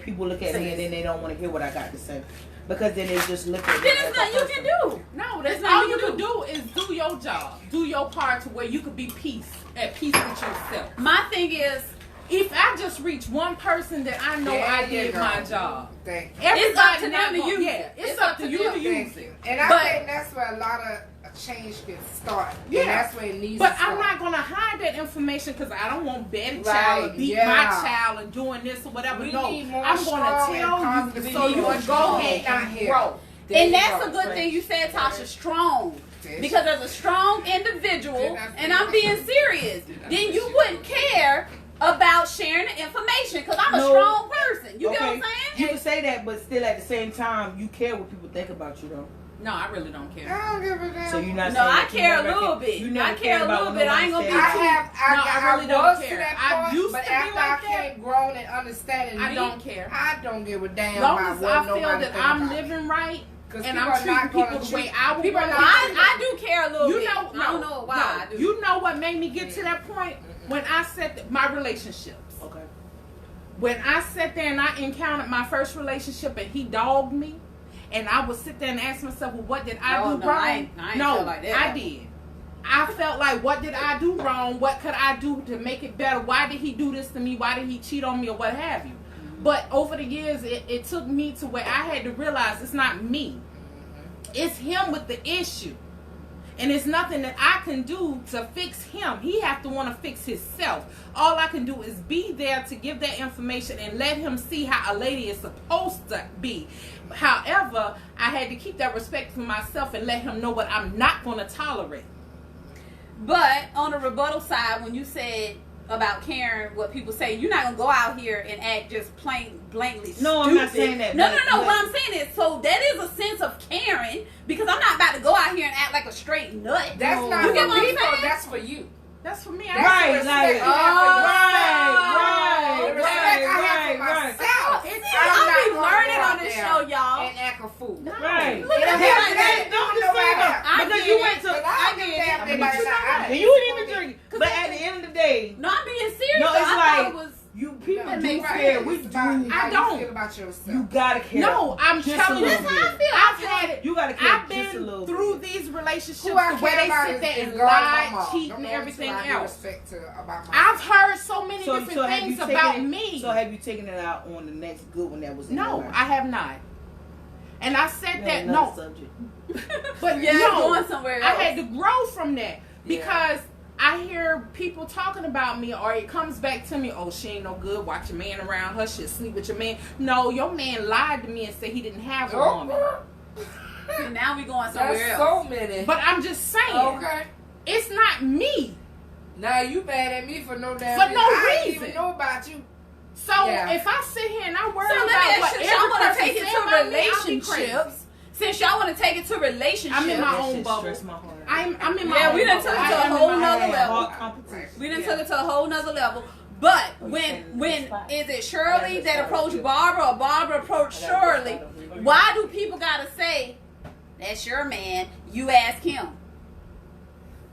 people look at me and then they don't want to hear what I got to say because then they just look at me. Then as it's a nothing you person. can do. No, There's that's nothing all you you can can do is do your job. Do your part to where you could be at peace with yourself. My thing is, If I just reach one person that I know There I you did go. my job. Thank you. It's up to Everybody them not to gonna- use yeah, it. it's up to you to Thank use you. it. And I But- think that's where a lot of a change can start. Yeah. And that's where it needs But to start. I'm not gonna hide that information because I don't want bad Right, child, beat yeah. my child, and doing this or whatever. We No, need more I'm strong gonna and tell you positive so you people. can go ahead Not and here. grow. There and you that's go. a good thing you said, Tasha, strong. There Because as a strong individual, and I'm being serious, then you wouldn't care about sharing the information because I'm a No. strong person. You get what I'm You saying? can say that, but still at the same time, you care what people think about you, though. No, I really don't care. I don't give a damn. So you're not No, saying I that you care a never little cared- bit. You never I care cared a about little what bit. I ain't nobody gonna I be said. have, I, No, I really I don't was to care. that I point, used but to be after like I that. came grown and understanding I me, don't care. I don't give a damn As long about as what I feel nobody that think I'm about me. living right 'Cause and people I'm are treating not people gonna the way treat- I would people are want not- to. I do care a little You bit. know, I don't know why. I do. You know what made me get to that point? When I set my relationships. Okay. When I sat there and I encountered my first relationship and he dogged me, and I would sit there and ask myself, well, what did I Oh, do no, wrong? I ain't felt like that. I did. I felt like, what did I do wrong? What could I do to make it better? Why did he do this to me? Why did he cheat on me or what have you? But over the years, it took me to where I had to realize it's not me. It's him with the issue. And it's nothing that I can do to fix him. He have to want to fix himself. All I can do is be there to give that information and let him see how a lady is supposed to be. However, I had to keep that respect for myself and let him know what I'm not going to tolerate. But on the rebuttal side, when you said about caring what people say, you're not gonna go out here and act just blankly No, stupid. I'm not saying that, No, but- no. but- What I'm saying is, so that is a sense of caring because I'm not about to go out here and act like a straight nut. That's No. not You for get what I'm people. saying? That's for you. That's for me. That's Right, the respect like- you have for yourself. Right, The respect I have for right. myself. See, I'm I'll not be gonna learning go on out this there show, y'all. and act a fool. Right. Look at It me don't like have that. to Don't be just say nobody that. else. Because I you get went it. to. But I give damn But everybody you know like, what? And you didn't even drink. But at the end of the day, No, I'm being serious. No, though. it's I thought like- it was. you people No, do makes care. sense. We It's about do. how I you don't. feel about yourself. You gotta care. No, I'm Just telling a you. little That's how I bit. feel. I've had it. You gotta care I've just a been little through bit. these relationships Who I where care they about sit there is and God lie, and my mom. cheat, Them and only everything two I give else. respect to about myself. I've heard so many So different have you things taken about it? me. So have you taken it out on the next good one that was in your No, life? I have not. And I said You that know, no, another subject. but Yeah, no, going somewhere else. I had to grow from that because I hear people talking about me, or it comes back to me. Oh, she ain't no good. Watch your man around her. She'll sleep with your man. No, your man lied to me and said he didn't have a woman. See, now we going somewhere That's else. so many. But I'm just saying, Okay. it's not me. Now you mad at me for no damn For no I didn't reason. even know about you. So Yeah. if I sit here and I worry So let me about ask what you, every y'all want to person take it say to about me, I'll be crazy. relationships. Since y'all want to take it to relationships, I'm in my That own shit bubble. stress my heart. I'm in my Yeah, own we done bubble. took it I to a am in whole my nother own level. Hard competition. we done Yeah. took it to a whole nother level. But when is it Shirley that approached Barbara or Barbara approached Shirley? Why do people gotta say that's your man? You ask him.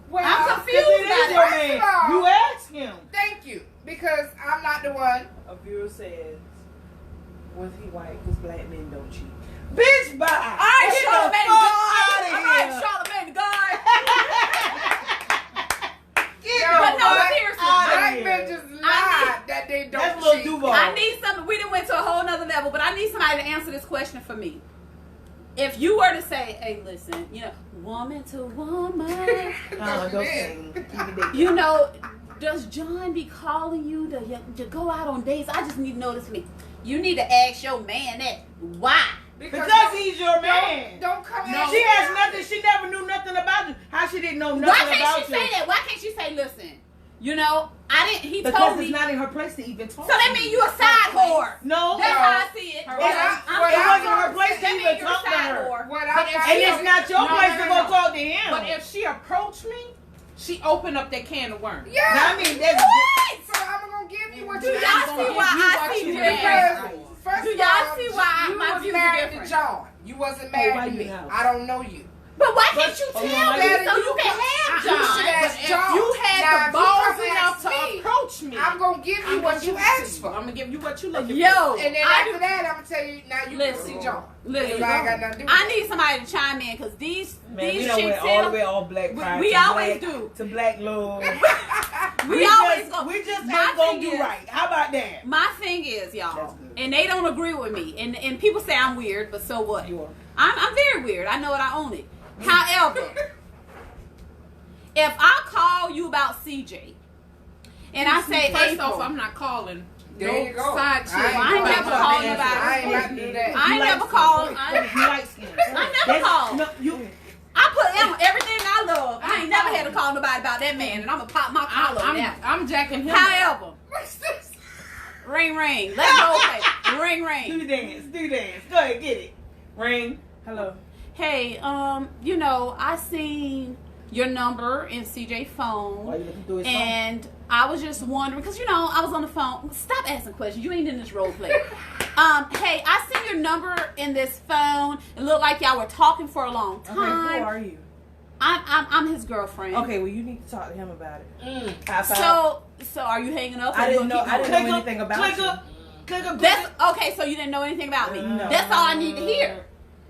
Well, I'm Because confused it is about your it. man. First of all- You ask him. Thank you, because I'm not the one. A viewer says, was he white? Because black men don't cheat. Bitch, bye. All right, Get the Charlamagne fuck God. outta All right, here. Charlamagne God. Get Yo, the But no, fuck seriously, outta Black here. men just lied that they That's don't Lil cheat. Duval. I need some. We done went to a whole nother level, but I need somebody to answer this question for me. If you were to say, "Hey, listen, woman to woman, Don't sing. you know, does John be calling you to go out on dates? I just need to know this for me. You need to ask your man that. Why? Because he's your man. Don't come No. at She me. has nothing. She never knew nothing about you. How she didn't know Why nothing can't about she you? say that? Why can't she say, listen, I didn't. He Because told it's me. not in her place to even talk. So that means you a side whore. No. That's how I see it. What That's- I- I'm what It I- wasn't her place to That even means you're a talk to side her. whore. What But if I she And it's not your No, place no, to no, go no. talk to him. But if she approached me she opened up that can of worms. Yeah. Now, I mean, that's So I'm gonna give you what Do you y'all asked see for. why I what see you different? asked First Do of y'all all, see why you my was views are married to different? John. You wasn't why married to you me. know? I don't know you. But why can't you Oh, tell no, me Daddy, so you can have You John? should But ask if John. you had Now, the if you balls come enough ask to me, approach me, I'm gonna give you what you asked for. I'm gonna give you what you looking Yo, for. And then I after do- that, I'm gonna tell you, now you Listen. can see John. Listen, I ain't got nothing to do with I that. need somebody to chime in because these Man, we these done chicks went all the here, way all black pride. we to always black, do. to black love. we always just, go. We just My ain't gonna thing do is- right. How about that? My thing is, y'all, That's good. and they don't agree with me, and people say I'm weird, but so what? You are. I'm very weird. I know it. I own it. However, if I call you about CJ, and I say, First April, off, I'm not calling There no you go. side chick. I ain't never called you about it. I ain't about to do that. I ain't never called. You like skin. I never called. No, you. I put him on everything I love. I ain't never had to call nobody about that man, and I'm gonna pop my collar on that. I'm jacking him. However, What's this? ring ring. Let's go. Okay. Ring ring. Do dance. Do dance. Go ahead, get it. Ring. Hello. Hey, you know, I seen your number in CJ Why phone, you looking through his phone? and I was just wondering because you know I was on the phone. Stop asking questions. You ain't in this role play. Hey, I seen your number in this phone. It looked like y'all were talking for a long Okay, time. who are you? I'm his girlfriend. Okay, well you need to talk to him about it. So are you hanging up? or I you didn't gonna know. keep I didn't going? know anything about click you. up. Click up. That's okay. So you didn't know anything about me. No. That's all I need to hear.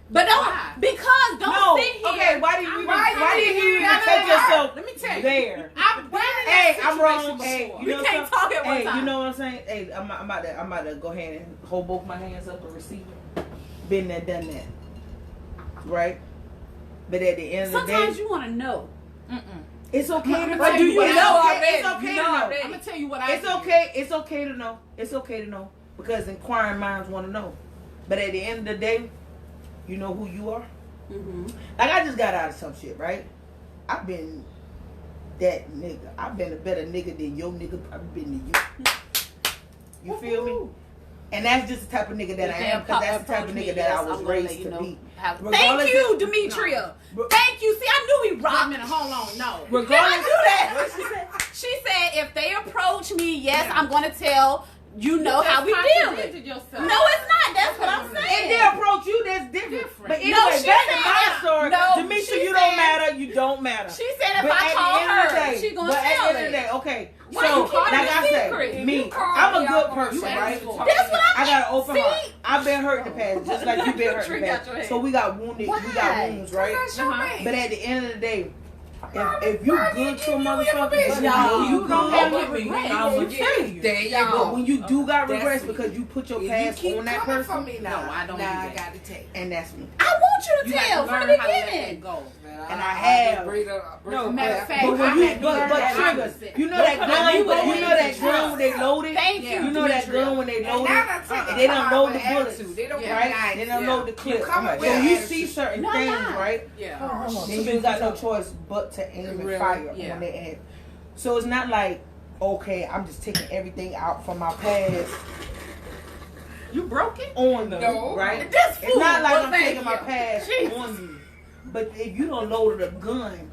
But Why? don't No. sit here. Okay. Why did you? Why Why you did you even gotta take lie? yourself Let me tell you. there? I've been in Hey, that I'm wrong. situation Hey, before. you We know can't something? talk at one Hey, time. you know what I'm saying? Hey, I'm about to go ahead and hold both my hands up and receive it. Been there, done that. Right? But at the end of the Sometimes day, you want to know. it's okay to I'ma know. tell you what I It's know okay- already. It's okay You to know know. already. I'm gonna tell you what I It's did. okay. It's okay to know. It's okay to know because inquiring minds want to know. But at the end of the day, you know who you are. Mm-hmm. Like I just got out of some shit, right? I've been that nigga. I've been a better nigga than your nigga. I've been to you. You feel me? And that's just the type of nigga that I am because that's the type of nigga that I was raised to be. Thank Regardless you, of- Demetria. No. Thank you. See, I knew we Wait a rocked. minute, hold on. No. Regardless, do that. She said if they approach me, yes, Yeah. I'm gonna tell you know how we deal with. contradicted yourself. No, it's not. That's what I'm if saying. they approach you, that's different. But anyway, No, she back to said my that. story. No, Demetria, she you said- don't matter. You don't matter. She said if But I at call the end of the her, day, she gonna but at tell the end of it. the day, okay. Why So, you keeping like it I secret? said, me, You call I'm a me, good I'm person, gonna right? tell you. That's what I got an open See? heart. I've been hurt in the past, just like you've been hurt in Drink the out your past. head. So we got wounded, we got Why? wounds, right? That's your Uh-huh. man. But at the end of the day, if you good to a motherfucker, bitch. Y'all, you don't good. have Don't no get me. regrets. I I'ma will tell you. There you Y'all. go. But when you do got That's regrets me. because you put your If past you keep on that coming person, for me now, No, I don't now do I that. got to take. and that's me. I want you to You tell got to from the learn how to let beginning. that go. And I have. No, matter of fact, But I when you, had to but learn that triggers, opposite. you know Don't that put gun, me you with know it. that gun when they loaded. Thank Yeah. You know that gun when they And loaded. now that's it. They don't load the Come out with bullets, attitude. They don't Yeah. right? nice. They don't Yeah. load the clip. come So with you attitude. see certain No, I'm things, not. right? Yeah. Then you got no choice but to aim and Really? fire Yeah. on their end. So it's not like, okay, I'm just taking everything out from my past You broke it? on them, No. right? This It's fool. not like Well, I'm thank taking my you. past Jesus. on you. But if you don't load a gun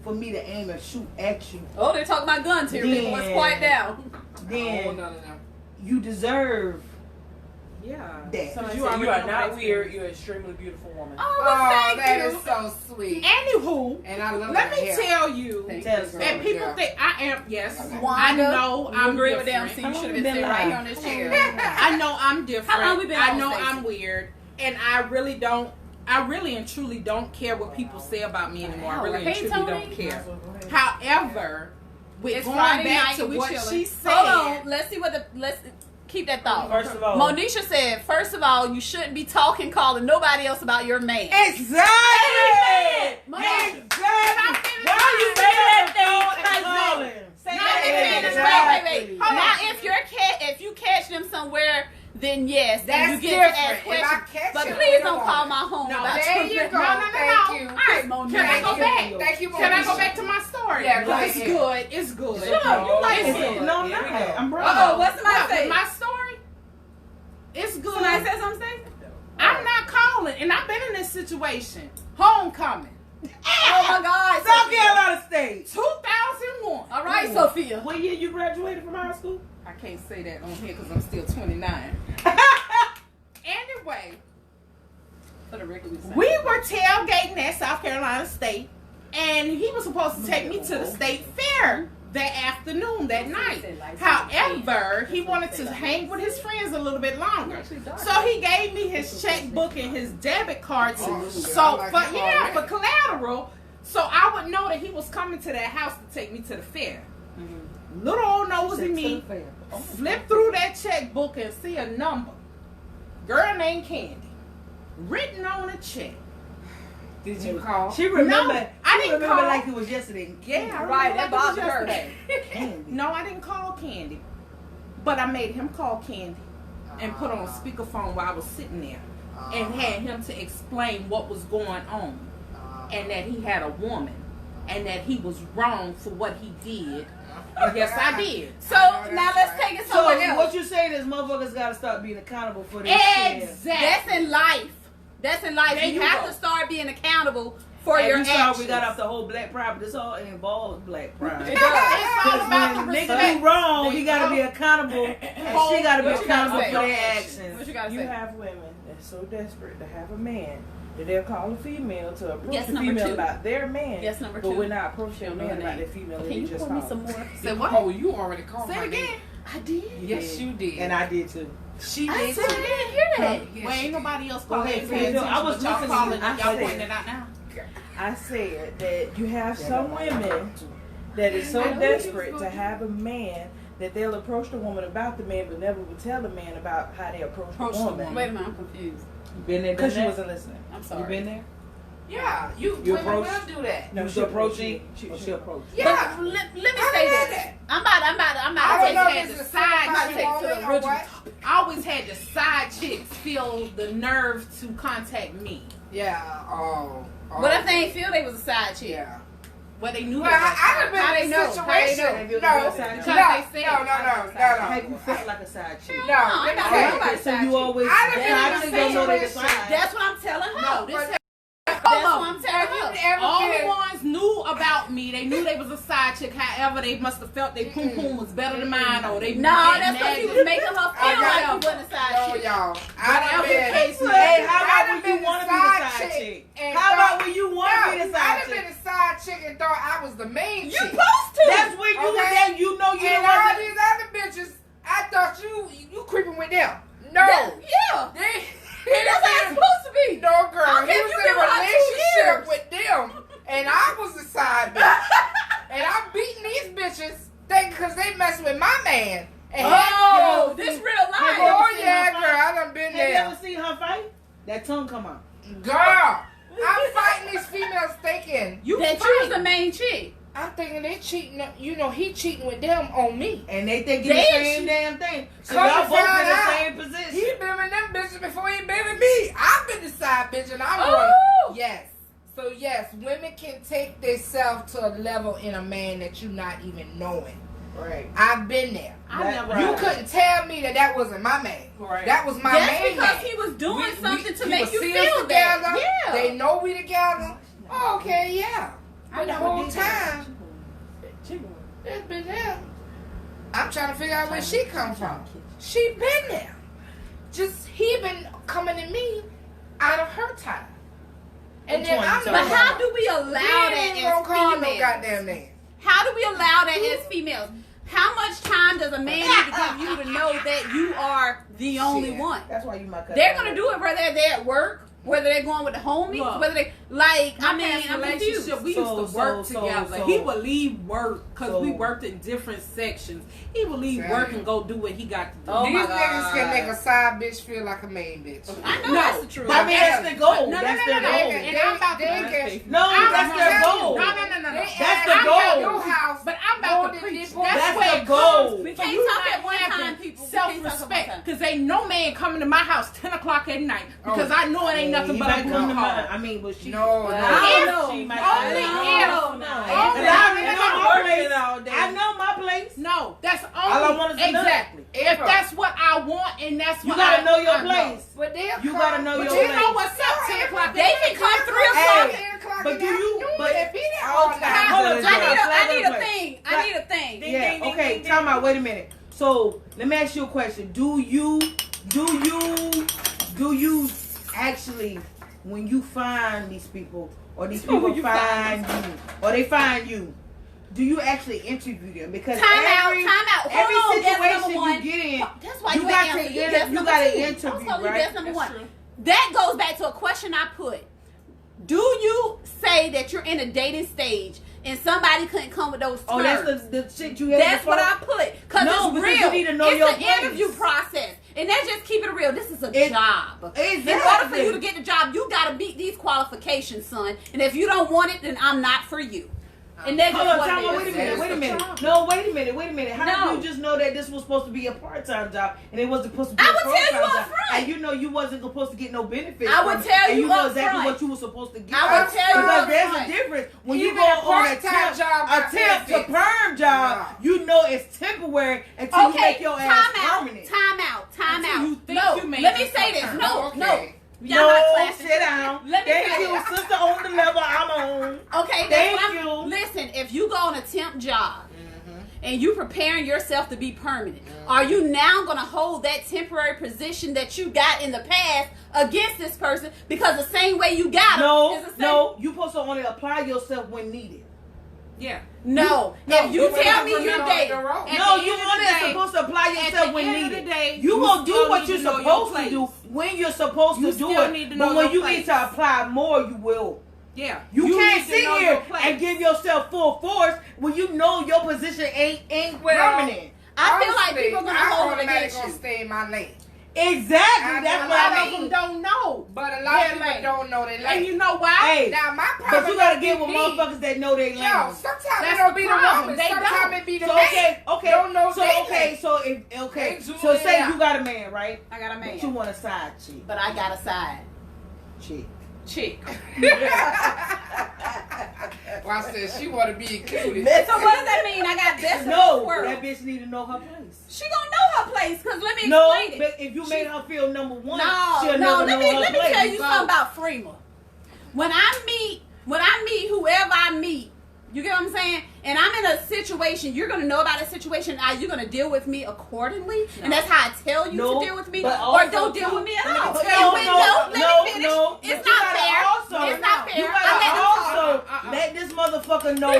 for me to aim and shoot at you, Oh, they're talking about guns here. People, let's Yeah. quiet down. then no. you deserve Yeah. that. Somebody You said already you are know not my weird. You're an extremely beautiful woman. Oh, well, Oh, thank that you. is so sweet. Anywho, And I love let that me hair. tell you, Thank Tell you, us girl. and people Yeah. think I am, yes, I Wanda, know you I'm agree with them. different. See, How you long should we have been been sitting right live? here on this chair. I know I'm different. How long we been I on, know Stacey? I'm weird, and I really and truly don't care what people say about me anymore. I really and Hey, truly Tony. don't care. However, with It's going Friday back night to and we what chilling. she said, Hold on. Let's see what let's keep that thought. First of all, Monisha said, first of all, you shouldn't be calling nobody else about your man. exactly. Monisha. Exactly. Why you say that thing? Calling. Now, Exactly. wait. Now, if you catch them somewhere, then yes, then That's you get to ask different. If I questions. catch But you, please we don't don't call want my home No, about There your you man. go. No. Thank you. All right, Monisha. Can I go back? Thank you, Can I go Monisha. back to my story? Yeah, go it's ahead. good. It's good. Sure, you like It's it. good. No, I'm Here we not. go. I'm broke. Uh-oh, what's somebody What, say? my story? It's good. Somebody said something, Stacey? I'm not calling, and I've been in this situation. Homecoming. Oh my God. South Carolina State. 2 right, Sophia. What year you graduated from high school? I can't say that on here because I'm still 29. Anyway, For the record, we were tailgating at South Carolina State, and he was supposed to take me to the state fair that afternoon, that night. However, he wanted to hang with his friends a little bit longer. So he gave me his checkbook and his debit cards. For collateral, so I would know that he was coming to that house to take me to the fair. Little old nosy me, flip through that checkbook and see a number. Girl named Candy. Written on a check. Did you call? She remember. No, I didn't remember call. like it was yesterday. Yeah, I Right, remember that like it was bothered her. yesterday. Candy. No, I didn't call Candy. But I made him call Candy and put on speakerphone while I was sitting there and had him to explain what was going on and that he had a woman and that he was wrong for what he did. Yes, I did. So now let's take it So somewhere else. what you saying is motherfuckers gotta start being accountable for their shit. Exactly. That's in life. That's in life. There You you have go. to start being accountable for And your you saw actions. we got off the whole black pride, but this all involves black pride. It does. It's all about the When nigga respect. do wrong, There he you gotta go. be accountable, and she gotta be What you accountable gotta for say? their What actions. you gotta You say? have women that's so desperate to have a man that they'll call a female to approach Yes, the number female two. about their man. Yes, number But two. we're not approaching She'll a know man her about name. their female that Can they you just pour me called. some more? Say what? Oh, you already called Say my it again. name. I did. Yes, you did. And I did too. She I did said I too. didn't hear that. Yes, Well, she ain't did. nobody else Go calling ahead, it. Fran. Y'all I was calling listening. it. I Y'all said- pointing it out now. I said that you have some women that is so desperate to have a man that they'll approach the woman about the man, but never will tell the man about how they approach the woman. Wait a minute, I'm confused. You been there, done Because she that? wasn't listening. I'm You sorry. been there? Yeah, you You women will approached- do that. You she approaching? approached. She approached. Yeah. But let me I say done this. that. I'm about I to don't take know it if as it's a a side somebody chick to woman the or original what. topic. I always had the side chicks feel the nerve to contact me. Yeah. Oh. What if they ain't feel they was a side chick? Yeah. Well, they knew Well, that. I done been How in they a know? How they situation. know? Have you No, ever no, been a side no, chick? Because they said- Have you felt like a side chick? No, let me I tell know you. about So side you chick. always I done been in a side chick don't know they situation. decide. That's what I'm telling her. No, This but- is- that's what I'm telling Have her. you ever All the been? ones knew about me. They knew they was a side chick. However, they must have felt their pum pum was better than mine, or they No, had that's because he nagging. was making her feel like got he you. wasn't a side No, chick. y'all. I Whatever done the been. case may Hey, be. how I about done when been you want to the be the side side chick chick? and How thought- about when you want to be the I side done been chick? a side chick and thought I was the main You chick. supposed to. That's when you Okay. then you know you And the all one. these other bitches, I thought you creeping with them. No. Yeah. That's how it's supposed to be. No, girl. Okay, He you was been in a around 2 relationship years. with them, and I was the side bitch. And I'm beating these bitches because they messing with my man. And Oh, this real Have life. you ever oh seen yeah, her girl, fight? I done been Have you there. ever seen her fight? That tongue come out. Girl, I'm fighting these females thinking, You That you was the fight. main chick. I'm thinking they cheating, you know, he cheating with them on me. And they thinking the They same shoot- damn thing. So Come y'all to both in find the out, same He position. been with them bitches before he been with me. I've been the side bitch and I'm Oh. going, yes. So yes, women can take themselves to a level in a man that you not even knowing. Right. I've been there. I That- never. You Right. couldn't tell me that wasn't my man. Right. That was my That's main because man. he was doing something to he make was you seeing us feel together. that. Yeah. They know we together. Oh, okay, yeah. I But the never whole did that. time, it's been there. I'm trying to figure out where she come from. She been there. Just he been coming to me out of her time. And Which then one I'm you But talking how do we allow we ain't that gonna as call no females? goddamn name. How do we allow that as females? How much time does a man need to give you to know that you are the only Shit. one? That's why you my cousin. They're gonna do it whether they're at work, whether they're going with the homies, Look, whether they like. My I mean, past I'm relationship, confused. we So- used to work so- together. so- He would leave work because so- we worked in different sections. He would leave Same. work and go do what he got to do. Oh These my niggas can God. make a side bitch feel like a main bitch. I know No. that's the truth. I mean, that's the goal. No, That's no, their no, goal. and I'm about to- No, I'm that's gonna their tell you. goal. No. That's the I'm goal. at your house, But I'm about going to to preach. people- That's That's where the it goal. comes. We For can't you talk not at one time, having people. We can't talk at one time. self-respect. Because ain't no man coming to my house 10 o'clock at night. Because Oh. I know it ain't nothing He but a might blue come to card. mine. I mean, but she. No, I no. don't If- know. She might only come. if- No, only- I know my place. all day. I know my place. No, that's only All I want is to know. exactly. If April. that's what I want and that's You what gotta I know your I place. But they'll You come- gotta know but your You place. know what's up 10 o'clock. They can come 3 o'clock. Hey, 10 o'clock but in do the you- afternoon, but- they be there all Okay. night. Hold on, I need a Flag thing. I need a thing. time out. Wait a minute. So let me ask you a question. Do you actually, when you find these people, or these people find you, or they find you, do you actually interview them? Because Time out. every Hold on, that's number situation one. you get in, That's why you you got ain't to answer. inter- That's you number got to two. interview, I'm telling you, right? that's number That's one. true. That goes back to a question I put. Do you say that you're in a dating stage and somebody couldn't come with those terms? Oh, that's the shit you had. That's what I put. Because No, it's because real. you need to know it's your an place. interview process. And let's just keep it real. This is a It- job. Exactly. In order for you to get the job, you got to meet these qualifications, son. And if you don't want it, then I'm not for you. And that's Hold just on, what time out. it Wait a is. minute. That's Wait a the minute. job. No, wait a minute. How No. did you just know that this was supposed to be a part-time job and it wasn't supposed to be I a would tell you full-time up job? front. And you know you wasn't supposed to get no benefits. I would from it, tell and you you know up exactly front. what you were supposed to get. I would tell you because up there's front. a difference when Even you go a on a part-time temp, job got to benefits. perm job. No. You know it's temporary until you Okay, make your ass time permanent. out. Until you think No, you made let me it say this. short-term. No. Okay. Y'all not No, classing. sit down. Let me Thank say you, this. sister, on the level I'm on. Okay, Thank that's what you. Listen, if you go on a temp job and you preparing yourself to be permanent, are you now going to hold that temporary position that you got in the past against this person? Because the same way you got him is the same. No, you supposed to only apply yourself when needed. Yeah. No. If you tell me you're dating, the road. At No, the you end of only the day- supposed to apply at yourself the when end of needed. the day, you you gonna do still what need you're to know your supposed to place. do when you're supposed You to do still it. need to know But when your you place. need to apply more, you will. Yeah. You can't need to sit know here your place. and give yourself full force when you know your position ain't Well, permanent. I feel like Honestly, people are going to I hold it automatically against you. stay in my lane. Exactly. I That's know what my I lane. mean. don't know. But a lot of Yeah, people like- don't know their And lane. you know why? Hey, Now, my but problem you gotta don't get be with me. motherfuckers that know their lane. Yo, sometimes That's it don't be the the problem. woman. They Sometimes don't. it be the So man. okay, Don't know so their okay, lane. so if okay, They so Julia say out. you got a man, right? I got a man. But you want a side chick. But I got a side. Chick. Chick. Well, I said she want to be included. So what does that mean? I got best of No, both worlds. that bitch need to know her place. She gonna know her place. Cause let me No, explain it. but if you made her feel number one, No, she'll no. never Let know her me place. tell you something about Freema. When I meet whoever I meet, you get what I'm saying? And I'm in a situation, you're gonna know about a situation. Are you gonna deal with me accordingly? And that's how I tell you No, to deal with me, but or also don't deal too- with me at let me all. tell And you- let me finish. no, It's but you not gotta fair. also- It's not fair. You I gotta let them also talk. let this motherfucker know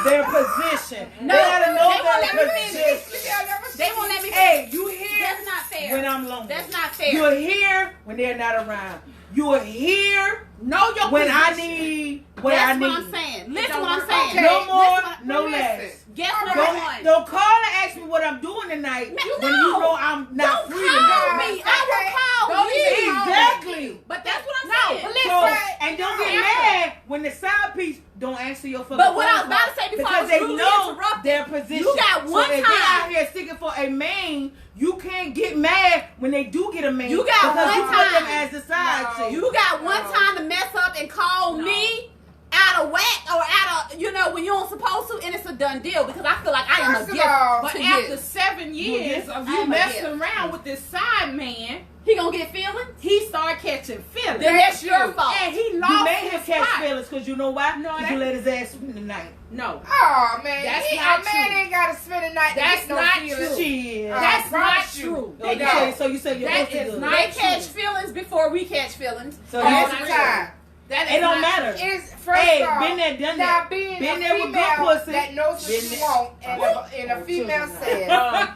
their position. No, they gotta know they won't their let me finish. position. They won't let me. Hey, you here That's not fair. when I'm lonely. That's not fair. You're here when they're not around. You're here Know your when I position. need what I That's need. what I'm saying. Listen don't what I'm work. saying. Okay. No more, Listen, no but less. listen. Guess what Don't- I'm on. Don't call and ask me what I'm doing tonight You when know. you know I'm not Don't free call tonight. me. I will call Don't you. even call Exactly. But that's what I'm No, saying. but So, listen. and don't get mad when the side piece don't answer your fucking But what I was phone about call, to say before I because was they rudely know interrupted, their position. you got one so if time. they out here sticking for a main, you can't get mad when they do get a main. You got because one you put them time. as the side No. chick. You got one time to mess up and call me out of whack or out of, when you don't supposed to, and it's a done deal because I feel like I am First a of gift. all, But to after you. 7 years of you I'm a messing gift. around with this side man, He gonna get feelings? he started catching feelings. Then that's your you. fault. And he You lost made him his catch spot. feelings because you know why? No, Because that- you let his ass spend the night. No. Oh man, That's a not man true. ain't gotta spend the night. to That's get no not feelings. true. Shit. That's I not promise you. true. They Okay, don't. so you say you're That supposed to is do not- it. They catch feelings before we catch feelings. So All that's the real. time. That is It don't not matter. true. It's first Hey, off, been there, done now that. being Been a there with good female pussy. that knows what Been she there. want, and a female said,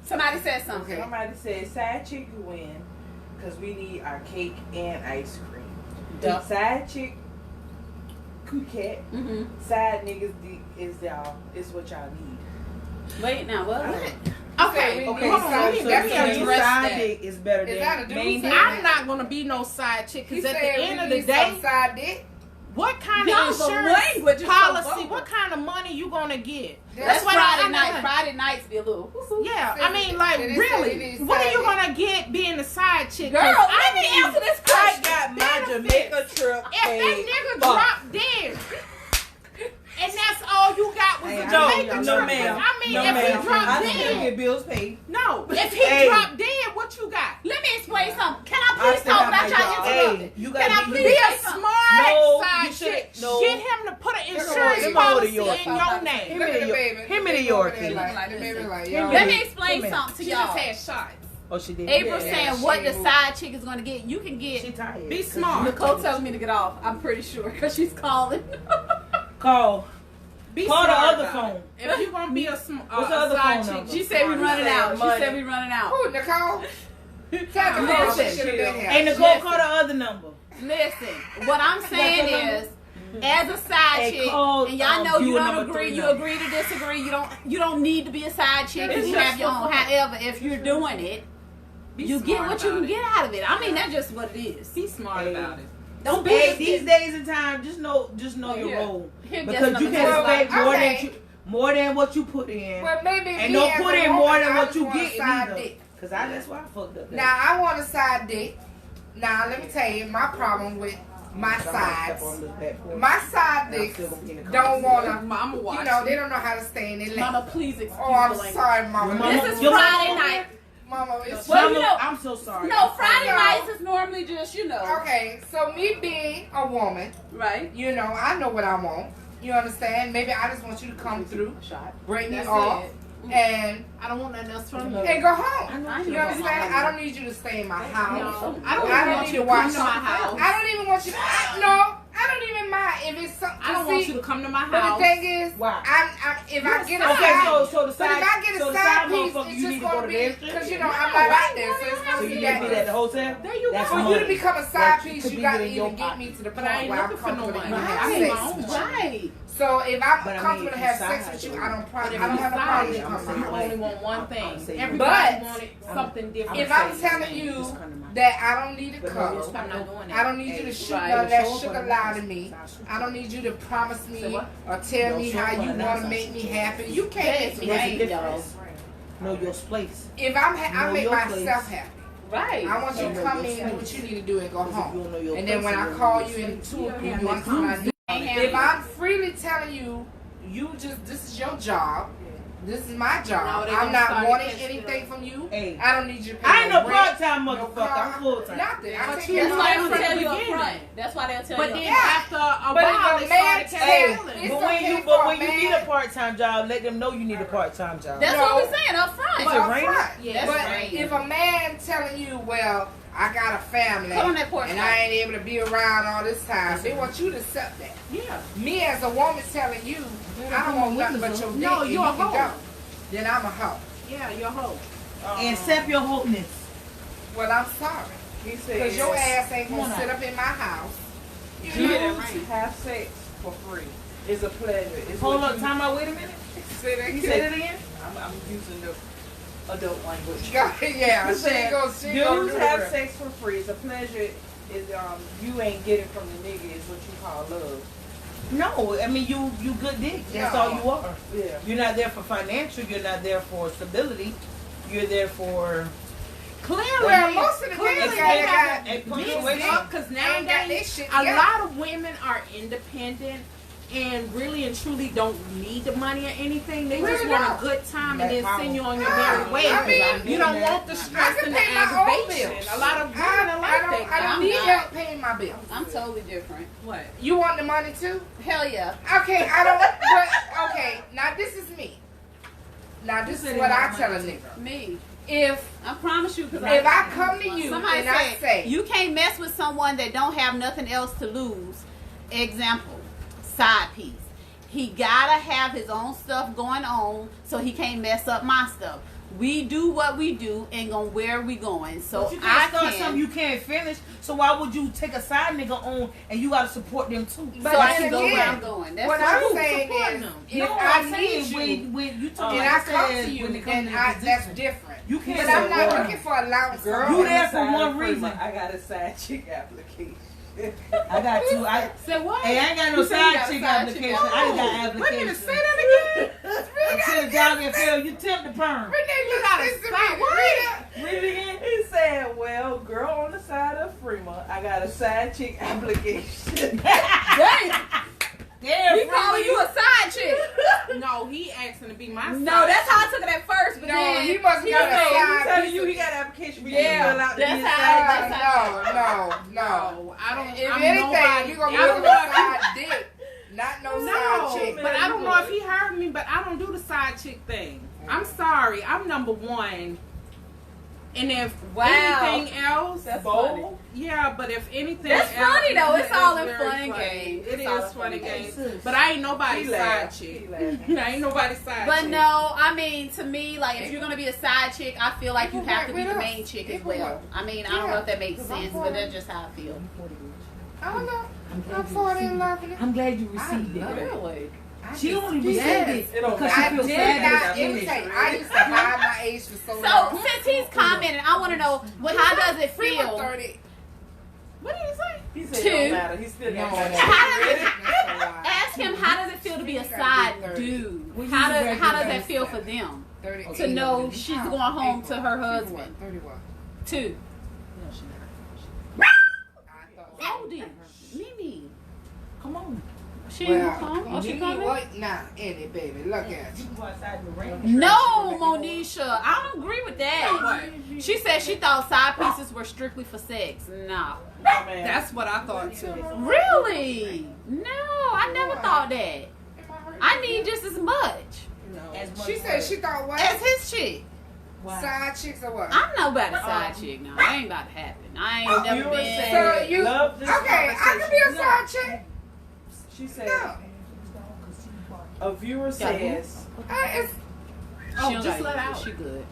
Somebody said something. Okay. Somebody said side chick you win because we need our cake and ice cream. Duh. Side chick, cool cat. Mm-hmm. Side niggas is what y'all need. Wait, now what? Okay, Okay, hold on. so- Let me so let you me saying address side that. dick is better Is that a than dude main saying dick. I'm not gonna be no side chick he because at the said end we of the need day, some side dick. what kind Y'all, of the insurance language is so policy? vulgar. What kind of money you gonna get? That's what Friday I'm night. not- Friday nights be a little. Yeah, I mean, like, It is- it really, is what are you side gonna get being a side chick? Girl, 'Cause let me need- answer this I question. got my benefits. Jamaica trip If that paid. nigga Fuck. dropped dead, and that's all you got was Hey, a I No, Jamaica no, trip. ma'am. I mean, No, if ma'am. he dropped I still dead, get bills paid. no. If he Hey. dropped dead, what you got? Let me explain something. Can I please think talk I about might y'all go. interrupted? Hey, you Can I gotta please Be say a something? smart No, side you shouldn't- chick. no. Get him to put an insurance Him policy over the in your name. Him Look and at the the baby. him and the Look at Yorkie. the baby like, Him yo. Let me explain Come here. something to She y'all. just had shots. Oh, she did. April Yeah, saying she what the moved. side chick is going to get. You can She get. tired. Be smart. Nicole tells me to get off. I'm pretty sure because she's calling. Call. Be Call the smart other about phone. it. If you're gonna be a What's the other side phone chick, number? She said we running out. She money. said we running out. Who, Nicole? Tell Nicole she should have been here. Hey, Nicole, call the other number. Listen, what I'm saying is, as a side Hey, chick, call, and y'all know you viewer don't number agree, 3 you number. agree to disagree. You don't need to be a side chick. It's You just have your for own. fun. However, if you're doing it, Be you get smart what you about can it. get out of it. I mean, that's just what it is. Be smart Hey. about it. Don't be Hey, just these days and time, just know your Here. role. Here, guess Because you number can two. expect more Okay. than more than what you put in. Well, maybe And me don't as put a in woman, more than I what just you want a get side either. dick. Cause that's why I fucked up. Now, I want a side dick. Now, let me tell you my problem with my sides. My side dicks don't want to, Mama watch. you know, they don't know how to stay in their lane. Mama, please excuse Oh, I'm the language. sorry, Mama. Your This mama- is your Friday mama- night. Mama, it's Well, you know- I'm so sorry. No, Friday No. nights is normally just, okay. So me being a woman, right? you know, I know what I want. You understand? Maybe I just want you to come through, break me That's off, it. and I don't want nothing else from you. go home. I You know. understand? I don't need you to stay in my house. No, I don't want need you to to come watch to my house. I don't even want you. No, I don't even mind if it's something. I don't want you to come to my But the house. thing is, Why? if I get a Okay, side, so the but if side, I get so a the side side piece, motherfucker, it's you just need to go gonna to be their because shit. I'm not out there, so it's So gonna you be need to be at the that. hotel. There you That's go. For money. you to become a That side you piece, could you be got to in your even get pocket. me to the But point I ain't where I'm looking for no comfortable money. to I have need my sex own with money. you. Right. So if I'm But I comfortable mean, to have inside, sex with you, though. I don't But if have you a problem decide with you coming home. only want one I'm thing. saying- Everybody But- wanted something different. If I'm telling you that I don't need a But no, cuddle, I'm not doing I that. don't need you to shoot Right. none of that Show up sugar on the lie to night. me. I don't need you to promise Say me what? or tell No, me show up how on you the want to night. make me happy. You Yes, can't. right. There's a Right, difference. Know your place. If I Know make your myself place. happy. Right. I want you to Know come your in and do what space. you need to do and go Because if you home. don't know your And then place, when you I don't call know you your in space. 2 o'clock, Yeah, you want to come out. Ain't If handle I'm freely telling you, this is your job. This is my Now job. they I'm gonna not start wanting against anything from you. Hey. I don't need you to pay I ain't no rent, part-time no motherfucker. car, I'm full-time. Nothing. I But take you care That's of why my they'll from the tell you up beginning. front. That's why they'll tell But you then up front. after a But while, if they a man started tell- catching It's But okay when you for a need man. a part-time job, let them know you need a part-time job. That's No. what we're saying up front. Is But it up raining? front. Yes, But raining. if a man telling you, well, I got a family Put on that porch and light. I ain't able to be around all this time, they want you to accept that. Yeah. Me as a woman telling you, I don't want nothing but your dick No, and you're you a can hoe. go. Then I'm a hoe. Yeah, your hoe. Accept your wholeness. Well, I'm sorry. He said, Because your ass ain't Come on gonna sit now. up in my house. You Yeah, know? that right. have sex for free. It's a pleasure. It's Hold what up, you- time out, wait a minute. Say that You kid. said it again? I'm using the adult language. Yeah, He she said, go dudes do have it. sex for free. It's a pleasure. Is you ain't getting from the nigga is what you call love. No, I mean you good dick. That's No. all you are. Yeah. You're not there for financial. You're not there for stability. You're there for Clearly, Well, most of the clearly niggas they got have a mixed punctuation. up because Ain't got their nowadays shit a together. lot of women are independent and really and truly don't need the money or anything. They just Really want don't. a good time and That then send you on your power. merry way. I mean, you don't want the I stress can and the pay my own aggravation. bills. A lot of women I are like don't that. need not. help paying my bills. I'm totally different. What? You want the money too? Hell yeah. Okay, I don't. But okay, now this is me. Now this You is said what it I was tell a money. nigga. Me. If I promise you, because if I come to you somebody and I said say, you can't mess with someone that don't have nothing else to lose. Example, side piece. He gotta have his own stuff going on, so he can't mess up my stuff. We do what we do and go where we going. So But you I can't start can. something you can't finish. So why would you take a side nigga on and you gotta support them too? But so I then can go again, where I'm going. That's what what I'm I saying supporting is, them. if No, I I'm need saying you when you talk and like I I come said, to you, when it comes and to the that's position, different. you can't But say, I'm not "Girl, looking for allowance. Girl, You on there the for side one of Fremont, reason. I got a side chick application. I got two. Say what? Hey, I ain't got no You said you side got a chick side application. chick. I just got Wait a application. minute, say that again. Until the job get filled, you tip the perm. Renee, you gotta listen to stop. me. What? Read Read it again. He said, well, girl on the side of Fremont, I got a side chick application. Damn. Damn, He calling you a side chick. No, he asking to be my side. No, that's how I took it at first. But No, then he must got a I'm side telling piece you, of- he got an application for you Yeah, to fill out. to that's be a how- side that's chick. No. No, I don't. If I'm anything, nobody. you gonna I be don't looking know for if side dick, not no No, side chick. but I don't know if he heard me, but I don't do the side chick thing. I'm sorry, I'm number one. And if anything else, That's Bold? funny. yeah, but if anything That's else, funny, though. It's that's all in very fun and funny. games. It It's all is in fun fun and and games. But I ain't nobody's He side laughed. chick. He laughed. I ain't nobody's side But chick. no, I mean, to me, like, if you're gonna be a side chick, I feel like you have to be the main chick as well. I mean, I don't know if that makes sense, but that's just how I feel. I don't know. I'm 40 and loving it. I'm glad you received it. Really? She only Yes. received it It don't because she I feels did sad not that it's imitate. finished. I used to hide my age for so So, long. since he's commenting, I want to know, how does it Free feel? 30. What did he say? He said Two. it don't matter. He still got No, money. How does it, That's a lie. ask him, how does it feel to be a side dude? How does that feel for them? 30. To know she's going home to her husband. 31. 2. I thought. Hold it. Mimi. Come on. She ain't Well, gonna come? Oh, she you coming? what? Nah, any baby. Look at You you. can go outside in the rain. No, Monisha. I don't agree with that. What? She said she thought side pieces were strictly for sex. No. Oh, man. That's what I thought too. Really? No, I never thought that. I need just as much As much She said as- she thought what? as his chick. Wow. Side chicks or what? I'm no about a side chick now. That ain't about to happen. I ain't never Viewer been. said, So you- love this Okay, I can be a conversation. side chick. She said, No. a viewer says, It's, She Oh, don't just gotta let use it. out. She good.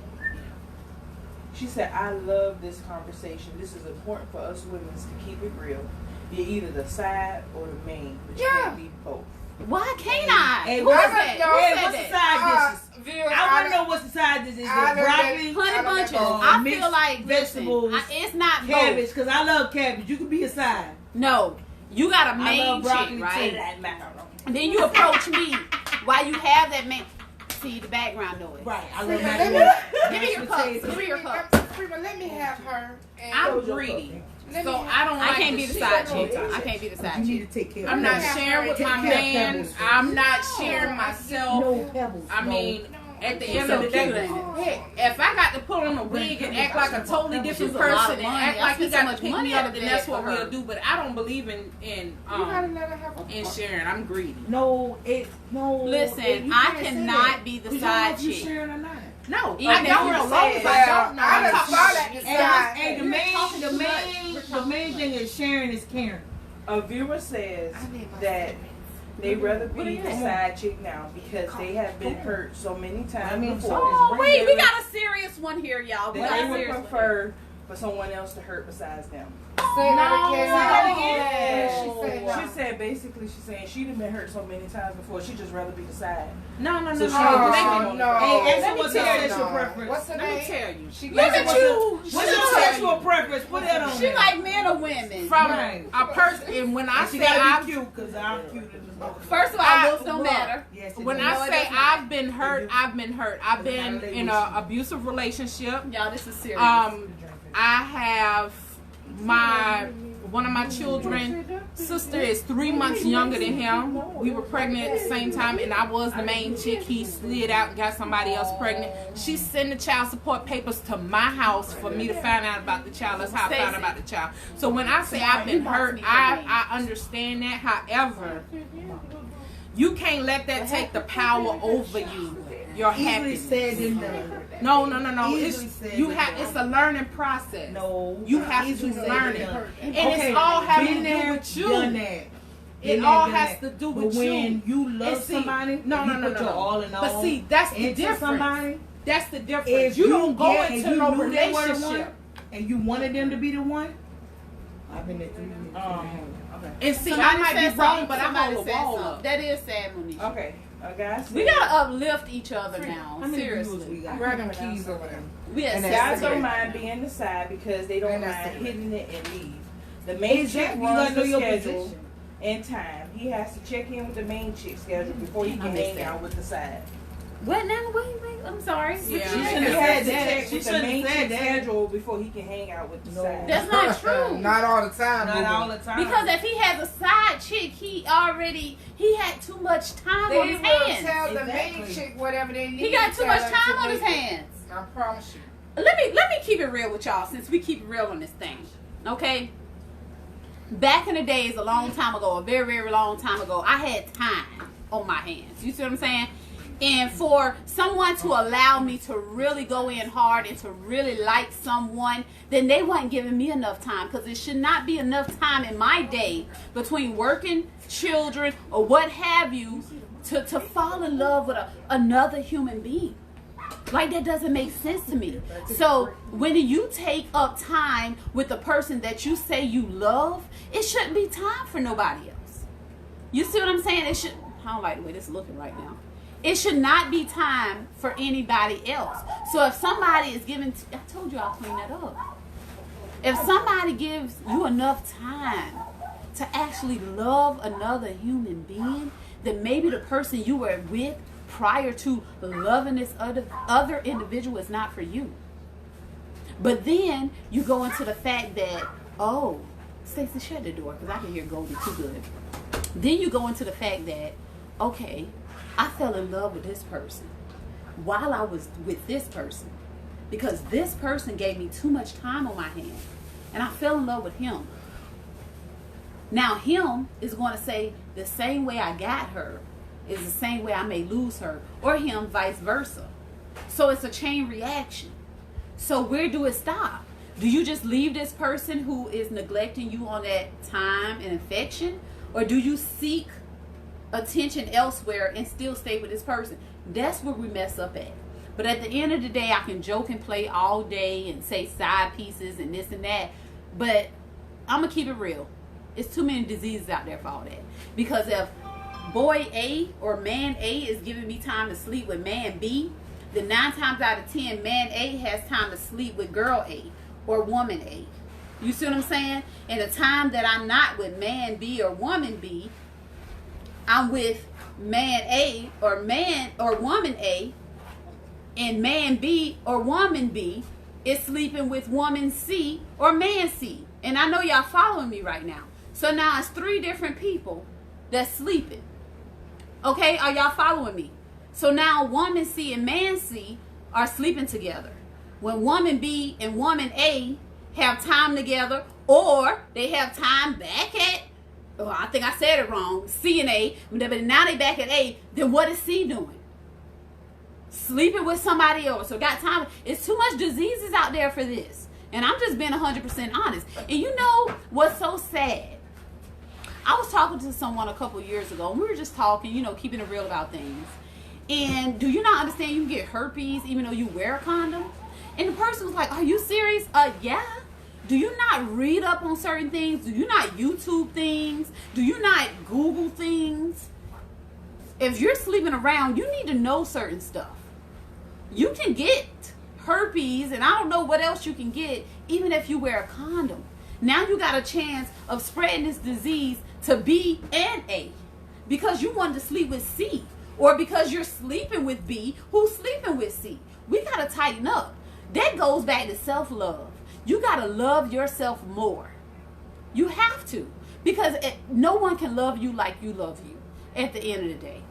she said, I love this conversation. This is important for us women to keep it real. You're either the side or the main, but you Yeah. can't be both. Why can't I? Hey, Who what's is that? up, y'all? Who Hey, said what's the that? side dishes? viewers, I want to know what's the side dishes. Is I it done broccoli, Honey bunches. know. I Mixed feel like vegetables, listen, it's not cabbage? both. Because I love cabbage. You can be a side. No, you got a I main love broccoli chick, too. right? That matter. Then you approach me while you have that main. See the background noise. Right. I love Freeman, mashed let me- potatoes. Give me your Mashed cups. potatoes. Give me your cups. Let me have her. And I'm Those are greedy, let me so have- I don't. I like can't be the shit. side chick. I can't be the You side need chick. to take care of I'm not that. sharing with Take my care of man. pebbles. I'm not sharing myself. No pebbles. I no. mean, at the She's end so of the day, cute, ain't it? hey, if I got to put on a wig and act like a totally different She's a lot of person and money. act I like he spent so got much to pick money me out up, of then that that's what for her. we'll do. But I don't believe in You gotta let her have a in sharing. I'm greedy. No, no. Listen, you I can't say cannot that. be the 'Cause you don't know side if you chick. sharing or not. No, Even I if don't. you As long as say- I don't know, I I'm done talking saw shit. that And, side. and the main thing is sharing is caring. A viewer says I need my that cinnamon. they rather What be are the you side chick now because they have been hurt so many times I mean, before. Oh wait, we got a serious one here, y'all. We That got they a would serious one. prefer for someone else to hurt besides them. Say that again. Say that again. She She said basically she's saying she'd have been hurt so many times before she just rather be the side. No, no, no, So no. she Let was me- saying- no. Hey, ask Let her me what's your tell you. sexual preference. What's her Let me name? tell you. She Look at you. What's your sexual preference? Put that on She there. like men or women. From Right. a person, and when I And she say gotta I've be cute because I'm cute. in the book. First of all, I- looks don't look. matter. Yes, it when does. I it say does not. I've been hurt, I've been hurt. I've been in an abusive relationship. Y'all, this is serious. I have one of my children sister is 3 months younger than him. We were pregnant at the same time, and I was the main chick. He slid out and got somebody else pregnant. She sent the child support papers to my house for me to find out about the child. That's how I found out about the child. So when I say I've been hurt, I understand that. However, you can't let that take the power over you. Your Easily happiness. said than done. No. Easily It's said you than have. done. It's a learning process. No. You have Easily to said learn than it, done. and Okay, it's all having been to do there, with you. done that. It Been there, all done has that. to do But with when you And love see, somebody, no, and no, you no, put no, your no. all in all But see, that's the into difference. somebody. That's the difference. If You don't go get- into and no you knew they were the one, relationship. and you wanted them to be the one, I've been there 3 years. Okay. And see, Somebody I might said be wrong, something, but I somebody hold a said wall something. up. That is sad, Monisha. Okay. Guys. We gotta uplift each other now. How many views Seriously. we got? Grab them keys over there. We at And Guys 6. don't mind being the side because they don't And that's mind it. hitting it and leave. The main chick Exactly. You runs gotta know the your schedule position. and time. He has to check in with the main chick schedule before he I can miss hang that. out with the side. What now? Wait. I'm sorry. Yeah. She Yeah. shouldn't Yeah. have said Yeah. that. She With the shouldn't main have said chick that. schedule before he can hang out with the No. side. That's not true. Not all the time. Not boo-boo. all the time. Because if he has a side chick, he had too much time They on his will hands. tell the main Exactly. chick whatever they need. He got too Tell much her time to on his make it. hands. I promise you. Let me keep it real with y'all, since we keep it real on this thing. Okay? Back in the days, a long time ago, a very, very long time ago, I had time on my hands. You see what I'm saying? And for someone to allow me to really go in hard and to really like someone, then they weren't giving me enough time, because it should not be enough time in my day between working, children, or what have you to fall in love with another human being. Like, that doesn't make sense to me. So when you take up time with the person that you say you love, it shouldn't be time for nobody else. You see what I'm saying? I don't like the way this is looking right now. It should not be time for anybody else. So if somebody is giving, I told you I'll clean that up. If somebody gives you enough time to actually love another human being, then maybe the person you were with prior to loving this other individual is not for you. But then you go into the fact that, oh, Stacey, shut the door because I can hear Goldie too good. Then you go into the fact that, okay, I fell in love with this person while I was with this person, because this person gave me too much time on my hands, and I fell in love with him. Now him is going to say the same way I got her is the same way I may lose her, or him, vice versa. So it's a chain reaction. So where do it stop? Do you just leave this person who is neglecting you on that time and affection? Or do you seek attention elsewhere and still stay with this person? That's where we mess up at. But at the end of the day, I can joke and play all day and say side pieces and this and that. But I'm going to keep it real. It's too many diseases out there for all that. Because if boy A or man A is giving me time to sleep with man B, then 9 times out of 10, man A has time to sleep with girl A or woman A. You see what I'm saying? And the time that I'm not with man B or woman B, I'm with man A or woman A, and man B or woman B is sleeping with woman C or man C. And I know y'all following me right now. So now it's 3 different people that's sleeping. Okay, are y'all following me? So now woman C and man C are sleeping together. When woman B and woman A have time together, or they have time back at, oh, I think I said it wrong, C and A, but now they back at A, then what is C doing? Sleeping with somebody else. So got time. It's too much diseases out there for this. And I'm just being 100% honest. And you know what's so sad? I was talking to someone a couple years ago, and we were just talking, keeping it real about things. And do you not understand you can get herpes even though you wear a condom? And the person was like, are you serious? Yeah. Do you not read up on certain things? Do you not YouTube things? Do you not Google things? If you're sleeping around, you need to know certain stuff. You can get herpes, and I don't know what else you can get, even if you wear a condom. Now you got a chance of spreading this disease to B and A because you wanted to sleep with C, or because you're sleeping with B who's sleeping with C. We got to tighten up. That goes back to self-love. You got to love yourself more. You have to, because no one can love you like you love you at the end of the day.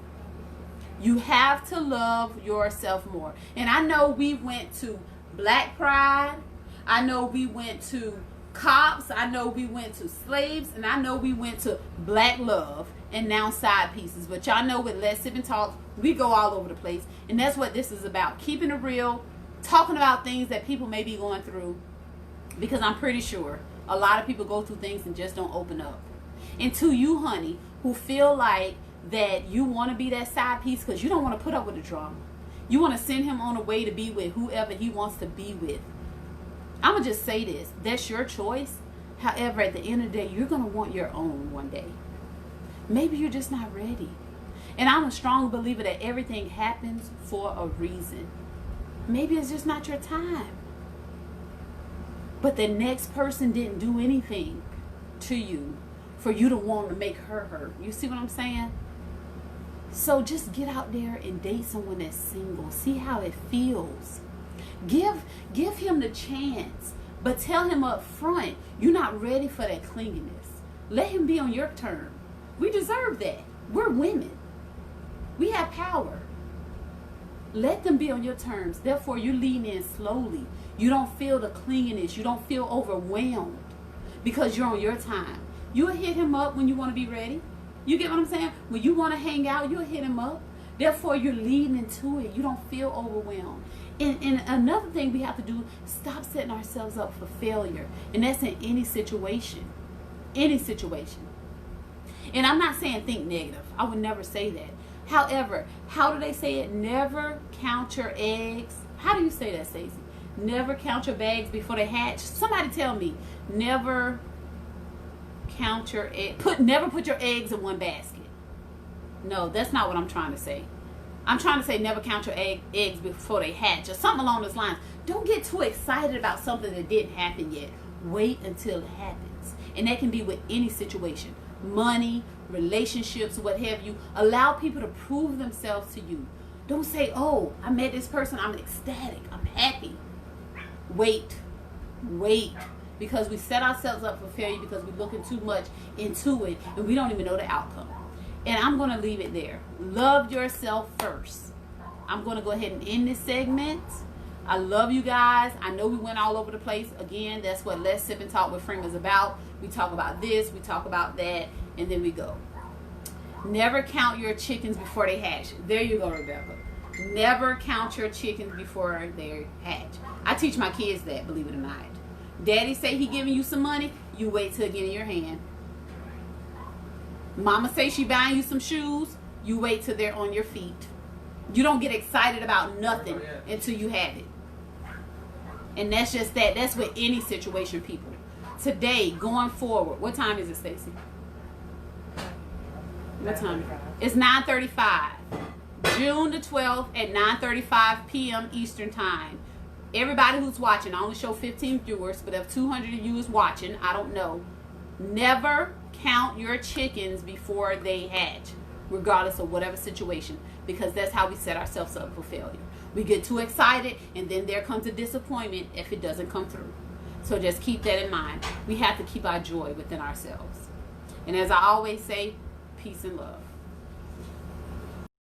You have to love yourself more. And I know we went to Black Pride. I know we went to cops. I know we went to slaves. And I know we went to Black love and now side pieces. But y'all know with Let's Sip and Talk, we go all over the place. And that's what this is about. Keeping it real. Talking about things that people may be going through. Because I'm pretty sure a lot of people go through things and just don't open up. And to you, honey, who feel like that you want to be that side piece because you don't want to put up with the drama. You want to send him on a way to be with whoever he wants to be with. I'm going to just say this. That's your choice. However, at the end of the day, you're going to want your own one day. Maybe you're just not ready. And I'm a strong believer that everything happens for a reason. Maybe it's just not your time. But the next person didn't do anything to you for you to want to make her hurt. You see what I'm saying? So just get out there and date someone that's single. See how it feels. Give him the chance, but tell him up front, you're not ready for that clinginess. Let him be on your term. We deserve that. We're women. We have power. Let them be on your terms. Therefore, you lean in slowly. You don't feel the clinginess. You don't feel overwhelmed because you're on your time. You'll hit him up when you want to be ready. You get what I'm saying? When you want to hang out, you'll hit him up. Therefore, you're leading into it. You don't feel overwhelmed. And another thing we have to do, stop setting ourselves up for failure. And that's in any situation. Any situation. And I'm not saying think negative. I would never say that. However, how do they say it? Never count your eggs. How do you say that, Stacey? Never count your bags before they hatch. Somebody tell me. Never count your eggs. Never put your eggs in one basket. No, that's not what I'm trying to say. I'm trying to say never count your eggs before they hatch, or something along those lines. Don't get too excited about something that didn't happen yet. Wait until it happens. And that can be with any situation. Money, relationships, what have you. Allow people to prove themselves to you. Don't say, oh, I met this person, I'm ecstatic, I'm happy. Wait. Because we set ourselves up for failure because we're looking too much into it and we don't even know the outcome. And I'm going to leave it there. Love yourself first. I'm going to go ahead and end this segment. I love you guys. I know we went all over the place. Again, that's what Let's Sip and Talk with Freema is about. We talk about this, we talk about that, and then we go. Never count your chickens before they hatch. There you go, Rebecca. Never count your chickens before they hatch. I teach my kids that, believe it or not. Daddy say he giving you some money, you wait till it get in your hand. Mama say she buying you some shoes, you wait till they're on your feet. You don't get excited about nothing until you have it. And that's just that. That's with any situation, people. Today, going forward, what time is it, Stacey? What time? It's 9:35. June the 12th at 9:35 p.m. Eastern Time. Everybody who's watching, I only show 15 viewers, but if 200 of you is watching, I don't know. Never count your chickens before they hatch, regardless of whatever situation, because that's how we set ourselves up for failure. We get too excited, and then there comes a disappointment if it doesn't come through. So just keep that in mind. We have to keep our joy within ourselves. And as I always say, peace and love.